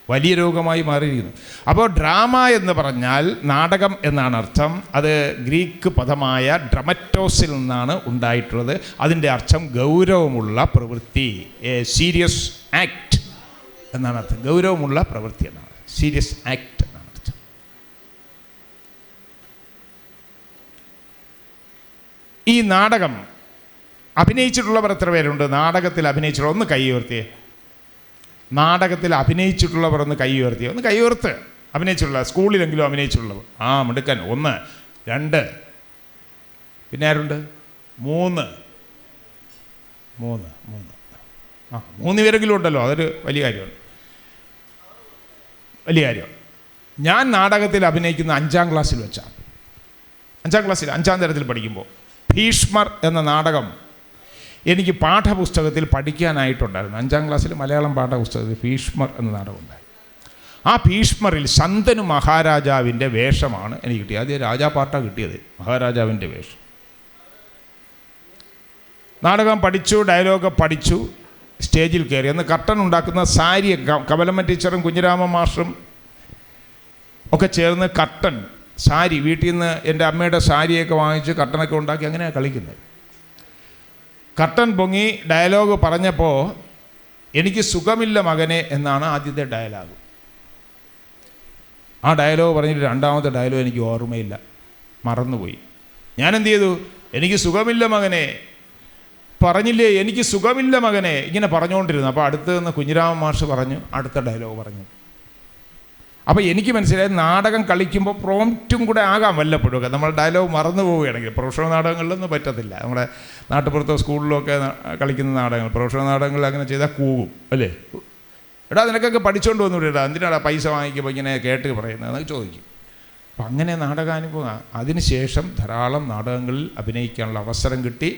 വലിയ രോഗമായി മാറിയിരിക്കുന്നു. അപ്പോൾ ഡ്രാമ എന്ന് പറഞ്ഞാൽ നാടകം എന്നാണ് അർത്ഥം. അത് ഗ്രീക്ക് പദമായ ഡ്രമറ്റോസിൽ നിന്നാണ് ഉണ്ടായിട്ടുള്ളത്. അതിൻ്റെ അർത്ഥം ഗൗരവമുള്ള പ്രവൃത്തി, സീരിയസ് ആക്ട് എന്നാണ് അർത്ഥം. ഗൗരവമുള്ള പ്രവൃത്തി എന്നാണ്, സീരിയസ് ആക്ട് എന്നാണ് അർത്ഥം. ഈ നാടകം അഭിനയിച്ചിട്ടുള്ളവർ എത്ര പേരുണ്ട്? നാടകത്തിൽ അഭിനയിച്ചിട്ടുള്ള ഒന്ന് കൈ ഉയർത്തിയേ. നാടകത്തിൽ അഭിനയിച്ചിട്ടുള്ളവർ ഒന്ന് കൈ ഉയർത്തിയേ. ഒന്ന് കൈ ഉയർത്ത്. അഭിനയിച്ചിട്ടുള്ള, സ്കൂളിലെങ്കിലും അഭിനയിച്ചിട്ടുള്ളവർ. ആ മിടുക്കൻ. 1 2 പിന്നെ ആരുണ്ട്? 3 പേരെങ്കിലും ഉണ്ടല്ലോ. അതൊരു വലിയ കാര്യമാണ്, വലിയ കാര്യം. ഞാൻ നാടകത്തിൽ അഭിനയിക്കുന്ന 5ാം ക്ലാസ്സിൽ വെച്ചാണ്. 5ാം ക്ലാസ്സിൽ 5ാം തരത്തിൽ പഠിക്കുമ്പോൾ ഭീഷ്മർ എന്ന നാടകം എനിക്ക് പാഠപുസ്തകത്തിൽ പഠിക്കാനായിട്ടുണ്ടായിരുന്നു. 5ാം ക്ലാസ്സിൽ മലയാളം പാഠപുസ്തകത്തിൽ ഭീഷ്മർ എന്ന നാടകം ഉണ്ടായി. ആ ഭീഷ്മറിൽ ശന്തനു മഹാരാജാവിൻ്റെ വേഷമാണ് എനിക്ക് കിട്ടിയത്. ആദ്യം രാജാപാട്ടാണ് കിട്ടിയത്, മഹാരാജാവിൻ്റെ വേഷം. നാടകം പഠിച്ചു, ഡയലോഗ് പഠിച്ചു, സ്റ്റേജിൽ കയറി. അന്ന് കർട്ടൻ ഉണ്ടാക്കുന്ന സാരി കമലമ്മ ടീച്ചറും കുഞ്ഞിരാമ മാസ്റ്ററും ഒക്കെ ചേർന്ന് കർട്ടൻ സാരി വീട്ടിൽ നിന്ന് എൻ്റെ അമ്മയുടെ സാരിയൊക്കെ വാങ്ങിച്ച് കർട്ടനൊക്കെ ഉണ്ടാക്കി അങ്ങനെയാണ് കളിക്കുന്നത്. കർട്ടൻ പൊങ്ങി ഡയലോഗ് പറഞ്ഞപ്പോൾ എനിക്ക് സുഖമില്ല മകനെ എന്നാണ് ആദ്യത്തെ ഡയലോഗ്. ആ ഡയലോഗ് പറഞ്ഞിട്ട് 2ാമത്തെ ഡയലോഗ് എനിക്ക് ഓർമ്മയില്ല, മറന്നുപോയി. ഞാൻ എന്ത് ചെയ്തു? എനിക്ക് സുഖമില്ല മകനെ പറഞ്ഞില്ലേ, എനിക്ക് സുഖമില്ല മകനെ, ഇങ്ങനെ പറഞ്ഞുകൊണ്ടിരുന്നു. അപ്പോൾ അടുത്ത് നിന്ന് കുഞ്ഞിരാമ മാഷ് പറഞ്ഞു, അടുത്ത ഡയലോഗ് പറഞ്ഞു. അപ്പോൾ എനിക്ക് മനസ്സിലായി നാടകം കളിക്കുമ്പോൾ പ്രോംപ്റ്റും കൂടെ ആകാം വല്ലപ്പോഴൊക്കെ. നമ്മൾ ഡയലോഗ് മറന്നു പോവുകയാണെങ്കിൽ. പ്രൊഫഷണൽ നാടകങ്ങളിലൊന്നും പറ്റത്തില്ല. നമ്മുടെ നാട്ടുപുറത്തോ സ്കൂളിലൊക്കെ കളിക്കുന്ന നാടകങ്ങൾ, പ്രൊഫഷണൽ നാടകങ്ങളിൽ അങ്ങനെ ചെയ്താൽ കൂവും അല്ലേ. എടാ നിനക്കൊക്കെ പഠിച്ചുകൊണ്ട് വന്നുവിടാ, എന്തിനാടാ പൈസ വാങ്ങിക്കുമ്പോൾ ഇങ്ങനെ കേട്ട് പറയുന്നത് എന്നൊക്കെ ചോദിക്കും. അപ്പം അങ്ങനെ നാടകാനുഭവം. അതിനുശേഷം ധാരാളം നാടകങ്ങളിൽ അഭിനയിക്കാനുള്ള അവസരം കിട്ടി.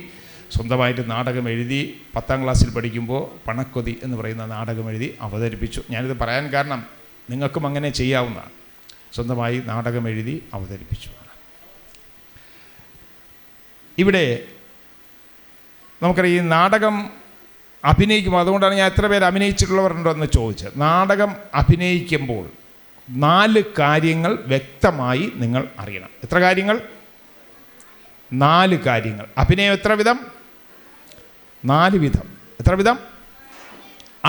സ്വന്തമായിട്ട് നാടകം എഴുതി. 10ാം ക്ലാസ്സിൽ പഠിക്കുമ്പോൾ പണക്കൊതി എന്ന് പറയുന്ന നാടകം എഴുതി അവതരിപ്പിച്ചു. ഞാനിത് പറയാൻ കാരണം നിങ്ങൾക്കും അങ്ങനെ ചെയ്യാവുന്നതാണ്. സ്വന്തമായി നാടകം എഴുതി അവതരിപ്പിച്ചു. ഇവിടെ നമുക്കറിയാം ഈ നാടകം അഭിനയിക്കുമ്പോൾ, അതുകൊണ്ടാണ് ഞാൻ എത്ര പേര് അഭിനയിച്ചിട്ടുള്ളവരുണ്ടോ എന്ന് ചോദിച്ചത്. നാടകം അഭിനയിക്കുമ്പോൾ 4 കാര്യങ്ങൾ വ്യക്തമായി നിങ്ങൾ അറിയണം. എത്ര കാര്യങ്ങൾ? 4 കാര്യങ്ങൾ. അഭിനയം എത്ര വിധം? 4 വിധം. എത്ര വിധം?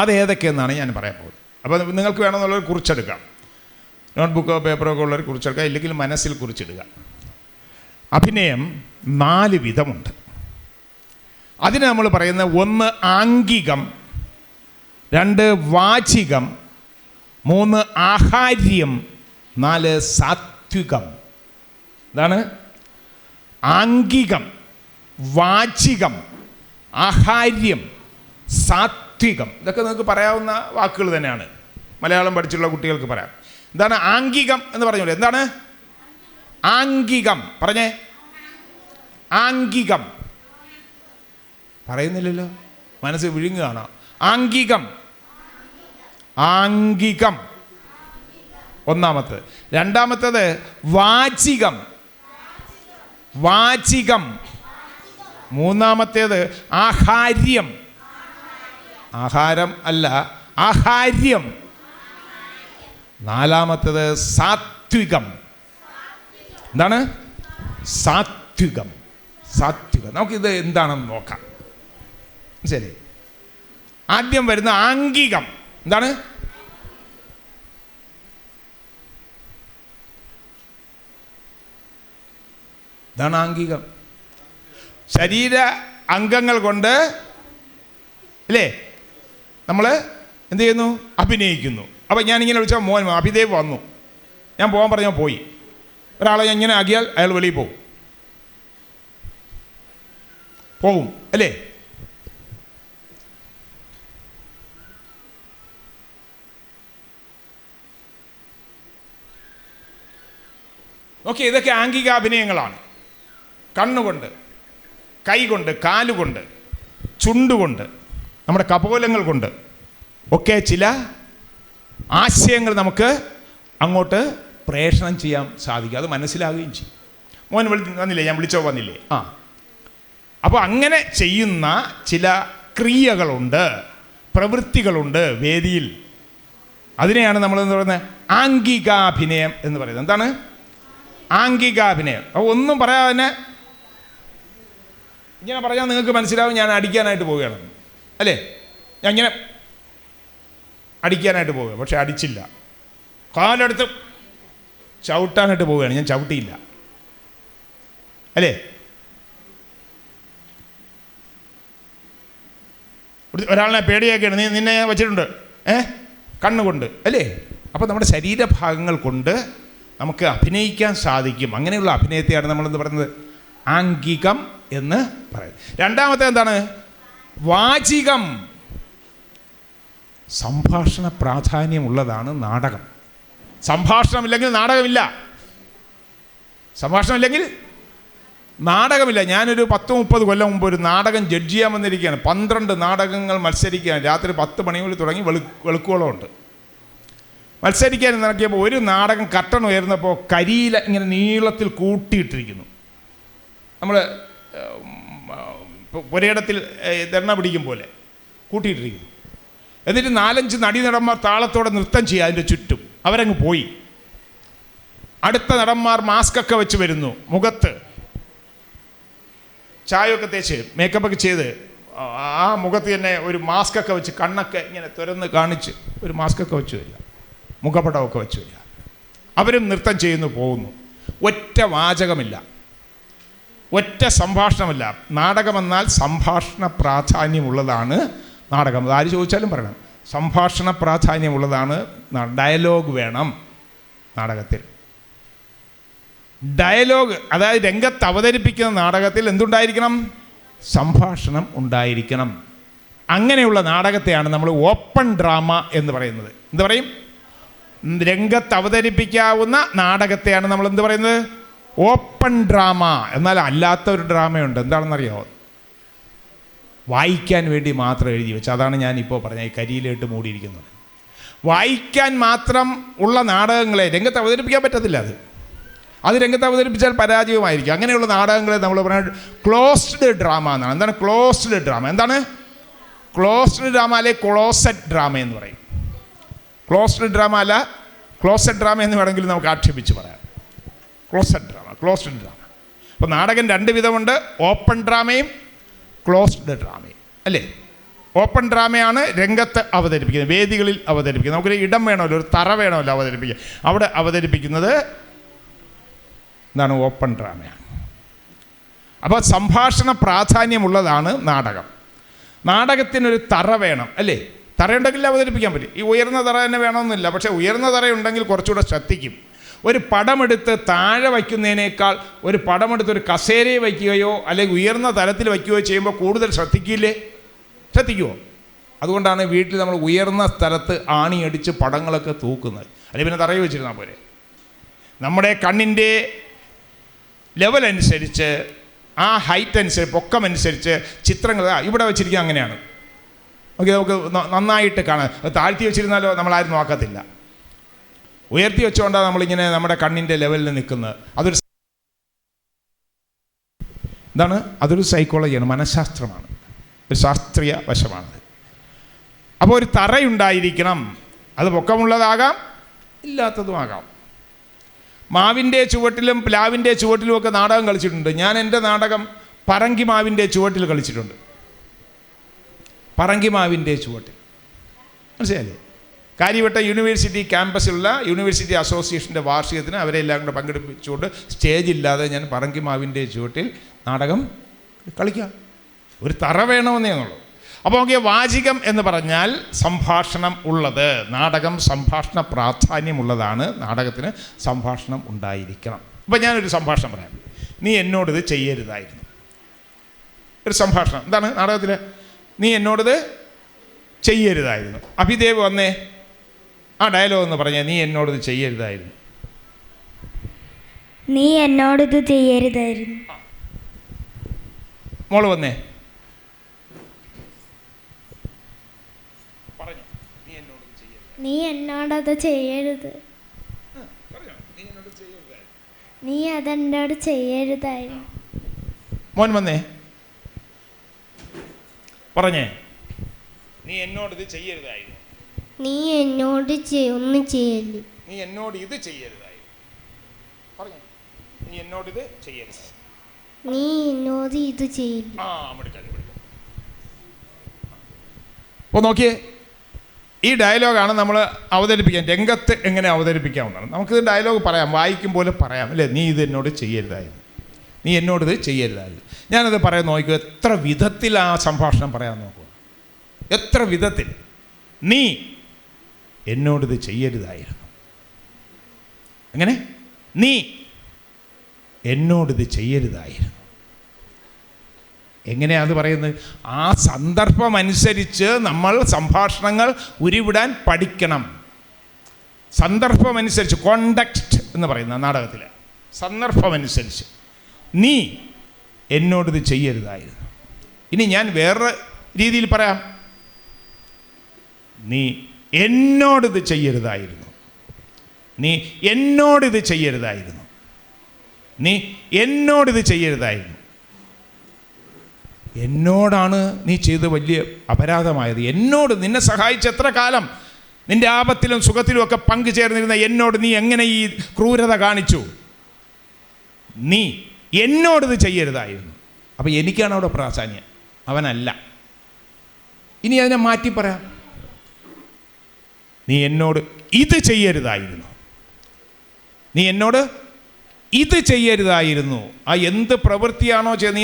അതേതൊക്കെയെന്നാണ് ഞാൻ പറയാൻ പോകുന്നത്. അപ്പോൾ നിങ്ങൾക്ക് വേണമെന്നുള്ളൊരു കുറിച്ചെടുക്കാം. നോട്ട്ബുക്കോ പേപ്പറോ ഒക്കെ ഉള്ളൊരു കുറിച്ചെടുക്കുക, ഇല്ലെങ്കിൽ മനസ്സിൽ കുറിച്ചിടുക. അഭിനയം 4 വിധമുണ്ട്. അതിന് നമ്മൾ പറയുന്നത് 1 ആംഗികം, 2 വാചികം, 3 ആഹാര്യം, 4 സാത്വികം. എന്താണ്? ആംഗികം, വാചികം, ആഹാര്യം, സാത്വികം. ഇതൊക്കെ നിങ്ങൾക്ക് പറയാവുന്ന വാക്കുകൾ തന്നെയാണ്. മലയാളം പഠിച്ചുള്ള കുട്ടികൾക്ക് പറയാം. എന്താണ് ആംഗികം എന്ന് പറഞ്ഞോളൂ. എന്താണ് ആംഗികം? പറഞ്ഞേ. ആംഗികം പറയുന്നില്ലല്ലോ, മനസ്സ് വിഴുങ്ങുകയാണോ? ആംഗികം. ആംഗികം ഒന്നാമത്തേത്. രണ്ടാമത്തേത് വാചികം. വാചികം. മൂന്നാമത്തേത് ആഹാര്യം. ആഹാരം അല്ല, ആഹാര്യം. നാലാമത്തേത് സാത്വികം. എന്താണ്? സാത്വികം. സാത്വികം. നമുക്കിത് എന്താണെന്ന് നോക്കാം. ശരി, ആദ്യം വരുന്ന ആംഗികം. എന്താണ്? ഇതാണ് ആംഗികം. ശരീര അംഗങ്ങൾ കൊണ്ട് അല്ലേ നമ്മൾ എന്ത് ചെയ്യുന്നു? അഭിനയിക്കുന്നു. അപ്പം ഞാനിങ്ങനെ വിളിച്ചാൽ മോൻ അഭിദേവ് വന്നു, ഞാൻ പോകാൻ പറഞ്ഞാൽ പോയി. ഒരാളെ ഞാൻ ഇങ്ങനെ ആക്കിയാൽ അയാൾ വെളിയിൽ പോകും അല്ലേ? ഓക്കെ, ഇതൊക്കെ ആംഗിക അഭിനയങ്ങളാണ്. കണ്ണുകൊണ്ട്, കൈകൊണ്ട്, കാലുകൊണ്ട്, ചുണ്ടുകൊണ്ട്, നമ്മുടെ കപോലങ്ങൾ കൊണ്ട് ഒക്കെ ചില ആശയങ്ങൾ നമുക്ക് അങ്ങോട്ട് പ്രേഷണം ചെയ്യാൻ സാധിക്കും. അത് മനസ്സിലാവുകയും ചെയ്യും. മോൻ വന്നില്ലേ, ഞാൻ വിളിച്ചോ വന്നില്ലേ? അപ്പോൾ അങ്ങനെ ചെയ്യുന്ന ചില ക്രിയകളുണ്ട്, പ്രവൃത്തികളുണ്ട് വേദിയിൽ. അതിനെയാണ് നമ്മളെന്ന് പറയുന്നത് ആംഗികാഭിനയം എന്ന് പറയുന്നത്. എന്താണ് ആംഗികാഭിനയം? അപ്പോൾ ഒന്നും പറയാതെ തന്നെ ഇങ്ങനെ പറഞ്ഞാൽ നിങ്ങൾക്ക് മനസ്സിലാവും ഞാൻ അടിക്കാനായിട്ട് പോവുകയാണ് അല്ലേ? ഞാൻ ഇങ്ങനെ അടിക്കാനായിട്ട് പോവുക, പക്ഷെ അടിച്ചില്ല. കാലെടുത്ത് ചവിട്ടാനായിട്ട് പോവുകയാണ്, ഞാൻ ചവിട്ടിയില്ല അല്ലേ? ഒരാളിനെ പേടിയാക്കിയാണ്, നിന്നെ ഞാൻ വെച്ചിട്ടുണ്ട് കണ്ണുകൊണ്ട് അല്ലേ? അപ്പോൾ നമ്മുടെ ശരീരഭാഗങ്ങൾ കൊണ്ട് നമുക്ക് അഭിനയിക്കാൻ സാധിക്കും. അങ്ങനെയുള്ള അഭിനയത്തെയാണ് നമ്മളെന്ന് പറയുന്നത് ആംഗികം എന്ന് പറയുന്നത്. രണ്ടാമത്തെ എന്താണ്? വാചികം. സംഭാഷണ പ്രാധാന്യമുള്ളതാണ് നാടകം. സംഭാഷണമില്ലെങ്കിൽ നാടകമില്ല. സംഭാഷണമില്ലെങ്കിൽ നാടകമില്ല. ഞാനൊരു 10-30 കൊല്ലം മുമ്പ് ഒരു നാടകം ജഡ്ജ് ചെയ്യാൻ വന്നിരിക്കുകയാണ്. 12 നാടകങ്ങൾ മത്സരിക്കുകയാണ്. രാത്രി 10 മണി മുതൽ തുടങ്ങി വെളുക്കോളം ഉണ്ട്. മത്സരിക്കാൻ നടക്കിയപ്പോൾ ഒരു നാടകം കർട്ടൻ ഉയർന്നപ്പോൾ കരിയില ഇങ്ങനെ നീളത്തിൽ കൂട്ടിയിട്ടിരിക്കുന്നു. നമ്മൾ പുരയിടത്തിൽ എണ്ണ പിടിക്കും പോലെ കൂട്ടിയിട്ടിരിക്കുന്നു. എന്നിട്ട് 4-5 നടന്മാർ താളത്തോടെ നൃത്തം ചെയ്യുക അതിൻ്റെ ചുറ്റും. അവരങ്ങ് പോയി. അടുത്ത നടന്മാർ മാസ്കൊക്കെ വെച്ച് വരുന്നു, മുഖത്ത് ചായയൊക്കെ തേച്ച് മേക്കപ്പൊക്കെ ചെയ്ത് ആ മുഖത്ത് തന്നെ ഒരു മാസ്കൊക്കെ വെച്ച് കണ്ണൊക്കെ ഇങ്ങനെ തുറന്ന് കാണിച്ച് ഒരു മാസ്കൊക്കെ വെച്ച് വരിക, മുഖപടമൊക്കെ വെച്ച് വരിക. അവരും നൃത്തം ചെയ്യുന്നു, പോകുന്നു. ഒറ്റ വാചകമില്ല, ഒറ്റ സംഭാഷണമില്ല. നാടകമെന്നാൽ സംഭാഷണ പ്രാധാന്യമുള്ളതാണ് നാടകം. ആര് ചോദിച്ചാലും പറയണം, സംഭാഷണ പ്രാധാന്യമുള്ളതാണ്. ഡയലോഗ് വേണം നാടകത്തിൽ. ഡയലോഗ്, അതായത് രംഗത്ത് അവതരിപ്പിക്കുന്ന നാടകത്തിൽ എന്തുണ്ടായിരിക്കണം? സംഭാഷണം ഉണ്ടായിരിക്കണം. അങ്ങനെയുള്ള നാടകത്തെയാണ് നമ്മൾ ഓപ്പൺ ഡ്രാമ എന്ന് പറയുന്നത്. എന്ത് പറയും? രംഗത്ത് അവതരിപ്പിക്കാവുന്ന നാടകത്തെയാണ് നമ്മൾ എന്ത് പറയുന്നത്? Open drama. എന്നാൽ അല്ലാത്ത ഒരു ഡ്രാമയുണ്ട്. എന്താണെന്നറിയോ? വായിക്കാൻ വേണ്ടി മാത്രം എഴുതി വെച്ച്. അതാണ് ഞാനിപ്പോൾ പറഞ്ഞ ഈ കരിയിലിട്ട് മൂടിയിരിക്കുന്നത്. വായിക്കാൻ മാത്രം ഉള്ള നാടകങ്ങളെ രംഗത്ത് അവതരിപ്പിക്കാൻ പറ്റത്തില്ല. അത് രംഗത്ത് അവതരിപ്പിച്ചാൽ പരാജയമായിരിക്കും. അങ്ങനെയുള്ള നാടകങ്ങളെ നമ്മൾ പറയുന്നത് ക്ലോസ്ഡ് ഡ്രാമ എന്നാണ്. എന്താണ് ക്ലോസ്ഡ് ഡ്രാമ? എന്താണ് ക്ലോസ്ഡ് ഡ്രാമ? അല്ലെ ക്ലോസറ്റ് ഡ്രാമ എന്ന് പറയും. ക്ലോസ്ഡ് ഡ്രാമ അല്ല, ക്ലോസറ്റ് ഡ്രാമ എന്ന് വേണമെങ്കിൽ നമുക്ക് ആക്ഷേപിച്ച് പറയാം. Closet drama, closed drama. അപ്പോൾ നാടകം 2 വിധമുണ്ട്, ഓപ്പൺ ഡ്രാമയും ക്ലോസ്ഡ് ഡ്രാമയും അല്ലേ? ഓപ്പൺ ഡ്രാമയാണ് രംഗത്ത് അവതരിപ്പിക്കുന്നത്, വേദികളിൽ അവതരിപ്പിക്കുന്നത്. നമുക്കൊരു ഇടം വേണമല്ലോ, ഒരു തറ വേണമല്ലോ അവതരിപ്പിക്കുക. അവിടെ അവതരിപ്പിക്കുന്നത് എന്താണ്? ഓപ്പൺ ഡ്രാമയാണ്. അപ്പോൾ സംഭാഷണ പ്രാധാന്യമുള്ളതാണ് നാടകം. നാടകത്തിനൊരു തറ വേണം അല്ലേ? തറയുണ്ടെങ്കിൽ അവതരിപ്പിക്കാൻ പറ്റും. ഈ ഉയർന്ന തറ തന്നെ വേണമെന്നില്ല, പക്ഷേ ഉയർന്ന തറയുണ്ടെങ്കിൽ കുറച്ചുകൂടെ ശ്രദ്ധിക്കും. ഒരു പടമെടുത്ത് താഴെ വയ്ക്കുന്നതിനേക്കാൾ ഒരു പടമെടുത്ത് ഒരു കസേരയെ വയ്ക്കുകയോ അല്ലെങ്കിൽ ഉയർന്ന തലത്തിൽ വയ്ക്കുകയോ ചെയ്യുമ്പോൾ കൂടുതൽ ശ്രദ്ധിക്കുമോ? അതുകൊണ്ടാണ് വീട്ടിൽ നമ്മൾ ഉയർന്ന സ്ഥലത്ത് ആണിയടിച്ച് പടങ്ങളൊക്കെ തൂക്കുന്നത്. അല്ലെങ്കിൽ പിന്നെ തറയിൽ വെച്ചിരുന്നാൽ പോരെ. നമ്മുടെ കണ്ണിൻ്റെ ലെവൽ അനുസരിച്ച്, ആ ഹൈറ്റ് അനുസരിച്ച്, പൊക്കമനുസരിച്ച് ചിത്രങ്ങൾ ഇവിടെ വെച്ചിരിക്കുക അങ്ങനെയാണ്. ഓക്കെ, നമുക്ക് നന്നായിട്ട് കാണാം. താഴ്ത്തി വെച്ചിരുന്നാലോ നമ്മളാരും നോക്കത്തില്ല. ഉയർത്തി വെച്ചുകൊണ്ടാണ് നമ്മളിങ്ങനെ നമ്മുടെ കണ്ണിൻ്റെ ലെവലിൽ നിൽക്കുന്നത്. അതൊരു സൈക്കോളജിയാണ്, മനഃശാസ്ത്രമാണ്, ഒരു ശാസ്ത്രീയ വശമാണത്. അപ്പോൾ ഒരു തറയുണ്ടായിരിക്കണം. അത് പൊക്കമുള്ളതാകാം, ഇല്ലാത്തതുമാകാം. മാവിൻ്റെ ചുവട്ടിലും പ്ലാവിൻ്റെ ചുവട്ടിലുമൊക്കെ നാടകം കളിച്ചിട്ടുണ്ട്. ഞാൻ എൻ്റെ നാടകം പറങ്കി മാവിൻ്റെ ചുവട്ടിൽ കളിച്ചിട്ടുണ്ട്. പറങ്കി മാവിൻ്റെ ചുവട്ടിൽ, മനസ്സിലായില്ലേ? കാര്യവട്ടം യൂണിവേഴ്സിറ്റി ക്യാമ്പസിലുള്ള യൂണിവേഴ്സിറ്റി അസോസിയേഷൻ്റെ വാർഷികത്തിന് അവരെല്ലാം കൂടെ പങ്കെടുപ്പിച്ചുകൊണ്ട് സ്റ്റേജില്ലാതെ ഞാൻ പറങ്കി മാവിൻ്റെ ചുവട്ടിൽ നാടകം കളിക്കാം. ഒരു തറ വേണമെന്നേ ഉള്ളൂ. അപ്പോൾ നോക്കിയ വാചികം എന്ന് പറഞ്ഞാൽ സംഭാഷണം ഉള്ളത്. നാടകം സംഭാഷണ പ്രാധാന്യമുള്ളതാണ്. നാടകത്തിന് സംഭാഷണം ഉണ്ടായിരിക്കണം. ഇപ്പം ഞാനൊരു സംഭാഷണം പറയാം. നീ എന്നോടിത് ചെയ്യരുതായിരുന്നു. ഒരു സംഭാഷണം എന്താണ് നാടകത്തിൽ? നീ എന്നോടിത് ചെയ്യരുതായിരുന്നു. അഭിദേവ് വന്നേ, ആ ഡയലോഗ് എന്ന് പറഞ്ഞാൽ നീ എന്നോടിത് ചെയ്യരുതായിരുന്നു. നീ എന്നോടിത് ചെയ്യരുതായിരുന്നു. മോള് വന്നേ, നീ എന്നോടത് ചെയ്യരുത്. നീ അതെന്നോട് ചെയ്യരുതായിരുന്നു. മോൻ വന്നേ, പറഞ്ഞേ, നീ എന്നോടിത് ചെയ്യരുതായിരുന്നു. നീ എന്നോട് ഒന്നും ചെയ്യല്ലേ. നീ എന്നോട് ഇത് ചെയ്യരുതായിരുന്നു. പറഞ്ഞേ, നീ എന്നോടിത് ചെയ്യരുത്. നീ എന്നോട് ഇത് ചെയ്യില്ല. അപ്പോൾ നോക്കിയേ, ഈ ഡയലോഗാണ് നമ്മൾ അവതരിപ്പിക്കാൻ, രംഗത്ത് എങ്ങനെ അവതരിപ്പിക്കാവുന്നതാണ്. നമുക്കിത് ഡയലോഗ് പറയാം, വായിക്കും പോലെ പറയാം അല്ലേ. നീ ഇത് എന്നോട് ചെയ്യരുതായിരുന്നു, നീ എന്നോടിത് ചെയ്യരുതായിരുന്നു. ഞാനത് പറയാൻ നോക്കുക, എത്ര വിധത്തിൽ ആ സംഭാഷണം പറയാൻ നോക്കുക, എത്ര വിധത്തിൽ. നീ എന്നോടിത് ചെയ്യരുതായിരുന്നു. എങ്ങനെ? നീ എന്നോടിത് ചെയ്യരുതായിരുന്നു. എങ്ങനെയാണ് അത് പറയുന്നത്? ആ സന്ദർഭമനുസരിച്ച് നമ്മൾ സംഭാഷണങ്ങൾ ഉരുവിടാൻ പഠിക്കണം. സന്ദർഭമനുസരിച്ച്, കോണ്ടക്സ്റ്റ് എന്ന് പറയുന്ന നാടകത്തിൽ സന്ദർഭമനുസരിച്ച് നീ എന്നോടിത് ചെയ്യരുതായിരുന്നു. ഇനി ഞാൻ വേറെ രീതിയിൽ പറയാം, നീ എന്നോടിത് ചെയ്യരുതായിരുന്നു. നീ എന്നോടിത് ചെയ്യരുതായിരുന്നു. നീ എന്നോടിത് ചെയ്യരുതായിരുന്നു. എന്നോടാണ് നീ ചെയ്ത് വലിയ അപരാധമായത്. എന്നോട് നിന്നെ സഹായിച്ച എത്ര കാലം, നിൻ്റെ ആപത്തിലും സുഖത്തിലും ഒക്കെ പങ്കുചേർന്നിരുന്ന എന്നോട് നീ എങ്ങനെ ഈ ക്രൂരത കാണിച്ചു? നീ എന്നോടിത് ചെയ്യരുതായിരുന്നു. അപ്പോൾ എനിക്കാണ് അവിടെ പ്രാധാന്യം, അവനല്ല. ഇനി അതിനെ മാറ്റി പറയാം, നീ എന്നോട് ഇത് ചെയ്യരുതായിരുന്നു. നീ എന്നോട് ഇത് ചെയ്യരുതായിരുന്നു. ആ എന്ത് പ്രവൃത്തിയാണോ ചെയ്ത്, നീ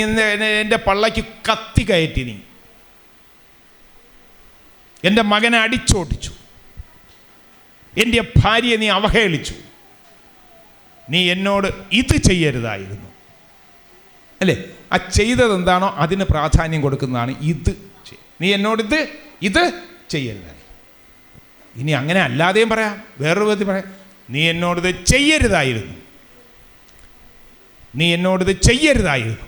എൻ്റെ പള്ളയ്ക്ക് കത്തി കയറ്റി, നീ എൻ്റെ മകനെ അടിച്ചോടിച്ചു, എൻ്റെ ഭാര്യയെ നീ അവഹേളിച്ചു, നീ എന്നോട് ഇത് ചെയ്യരുതായിരുന്നു. അല്ലേ? ആ ചെയ്തത് എന്താണോ അതിന് പ്രാധാന്യം കൊടുക്കുന്നതാണ് ഇത്. നീ എന്നോട് ഇത് ചെയ്യരുതായി. ഇനി അങ്ങനെ അല്ലാതെയും പറയാം, വേറൊരു വിധത്തിൽ പറയാം, നീ എന്നോടിത് ചെയ്യരുതായിരുന്നു. നീ എന്നോടിത് ചെയ്യരുതായിരുന്നു.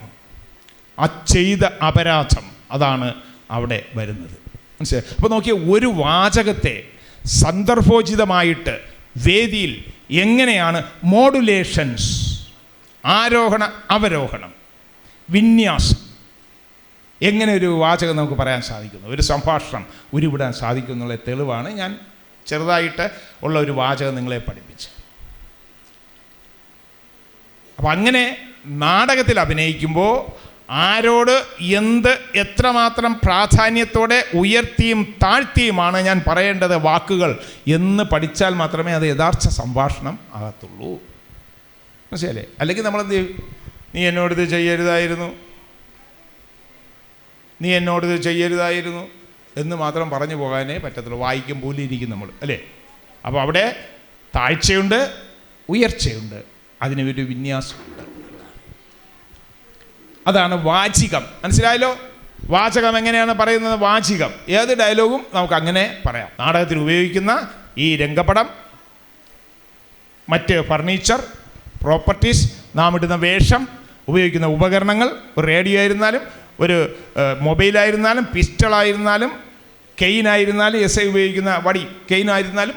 ആ ചെയ്ത അപരാധം അതാണ് അവിടെ വരുന്നത്. മനസ്സിലായി? അപ്പോൾ നോക്കിയ ഒരു വാചകത്തെ സന്ദർഭോചിതമായിട്ട് വേദിയിൽ എങ്ങനെയാണ് മോഡുലേഷൻസ്, ആരോഹണ അവരോഹണം, വിന്യാസം, എങ്ങനെ ഒരു വാചകം നമുക്ക് പറയാൻ സാധിക്കുന്നു, ഒരു സംഭാഷണം ഉരുവിടാൻ സാധിക്കും എന്നുള്ള തെളിവാണ് ഞാൻ ചെറുതായിട്ട് ഉള്ള ഒരു വാചകം നിങ്ങളെ പഠിപ്പിച്ച്. അപ്പം അങ്ങനെ നാടകത്തിൽ അഭിനയിക്കുമ്പോൾ ആരോട് എന്ത് എത്രമാത്രം പ്രാധാന്യത്തോടെ ഉയർത്തിയും താഴ്ത്തിയുമാണ് ഞാൻ പറയേണ്ടത് വാക്കുകൾ എന്ന് പഠിച്ചാൽ മാത്രമേ അത് യഥാർത്ഥ സംഭാഷണം ആകത്തുള്ളൂ. മനസ്സിലല്ലേ? അല്ലെങ്കിൽ നമ്മളെന്ത് ചെയ്യും? നീ എന്നോടിത് ചെയ്യരുതായിരുന്നു, നീ എന്നോടിത് ചെയ്യരുതായിരുന്നു എന്ന് മാത്രം പറഞ്ഞു പോകാനേ പറ്റത്തുള്ളൂ. വായിക്കും പോലെ ഇരിക്കും നമ്മൾ, അല്ലേ? അപ്പോൾ അവിടെ താഴ്ചയുണ്ട്, ഉയർച്ചയുണ്ട്, അതിന് ഒരു വിന്യാസമുണ്ട്. അതാണ് വാചികം. മനസ്സിലായല്ലോ? വാചകം എങ്ങനെയാണ് പറയുന്നത്? വാചികം ഏത് ഡയലോഗും നമുക്ക് അങ്ങനെ പറയാം. നാടകത്തിൽ ഉപയോഗിക്കുന്ന ഈ രംഗപടം, മറ്റ് ഫർണിച്ചർ, പ്രോപ്പർട്ടീസ്, നാം ഇടുന്ന വേഷം, ഉപയോഗിക്കുന്ന ഉപകരണങ്ങൾ, ഒരു റേഡിയോ ആയിരുന്നാലും, ഒരു മൊബൈലായിരുന്നാലും, പിസ്റ്റളായിരുന്നാലും, കെയിനായിരുന്നാലും, എസ് ഐ ഉപയോഗിക്കുന്ന വടി കെയിനായിരുന്നാലും,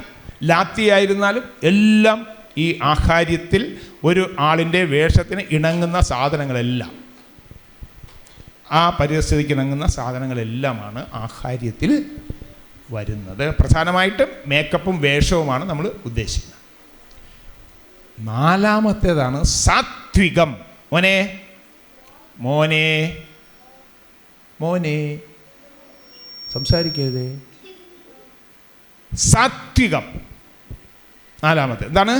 ലാത്തി ആയിരുന്നാലും, എല്ലാം ഈ ആഹാര്യത്തിൽ ഒരു ആളിൻ്റെ വേഷത്തിന് ഇണങ്ങുന്ന സാധനങ്ങളെല്ലാം, ആ പരിസ്ഥിതിക്ക് ഇണങ്ങുന്ന സാധനങ്ങളെല്ലാമാണ് ആഹാര്യത്തിൽ വരുന്നത്. പ്രധാനമായിട്ടും മേക്കപ്പും വേഷവുമാണ് നമ്മൾ ഉദ്ദേശിക്കുന്നത്. നാലാമത്തേതാണ് സാത്വികം. മോനെ മോനെ മോനെ സംസാരിക്കരുതേ. സാത്വികം നാലാമത്തെ എന്താണ്?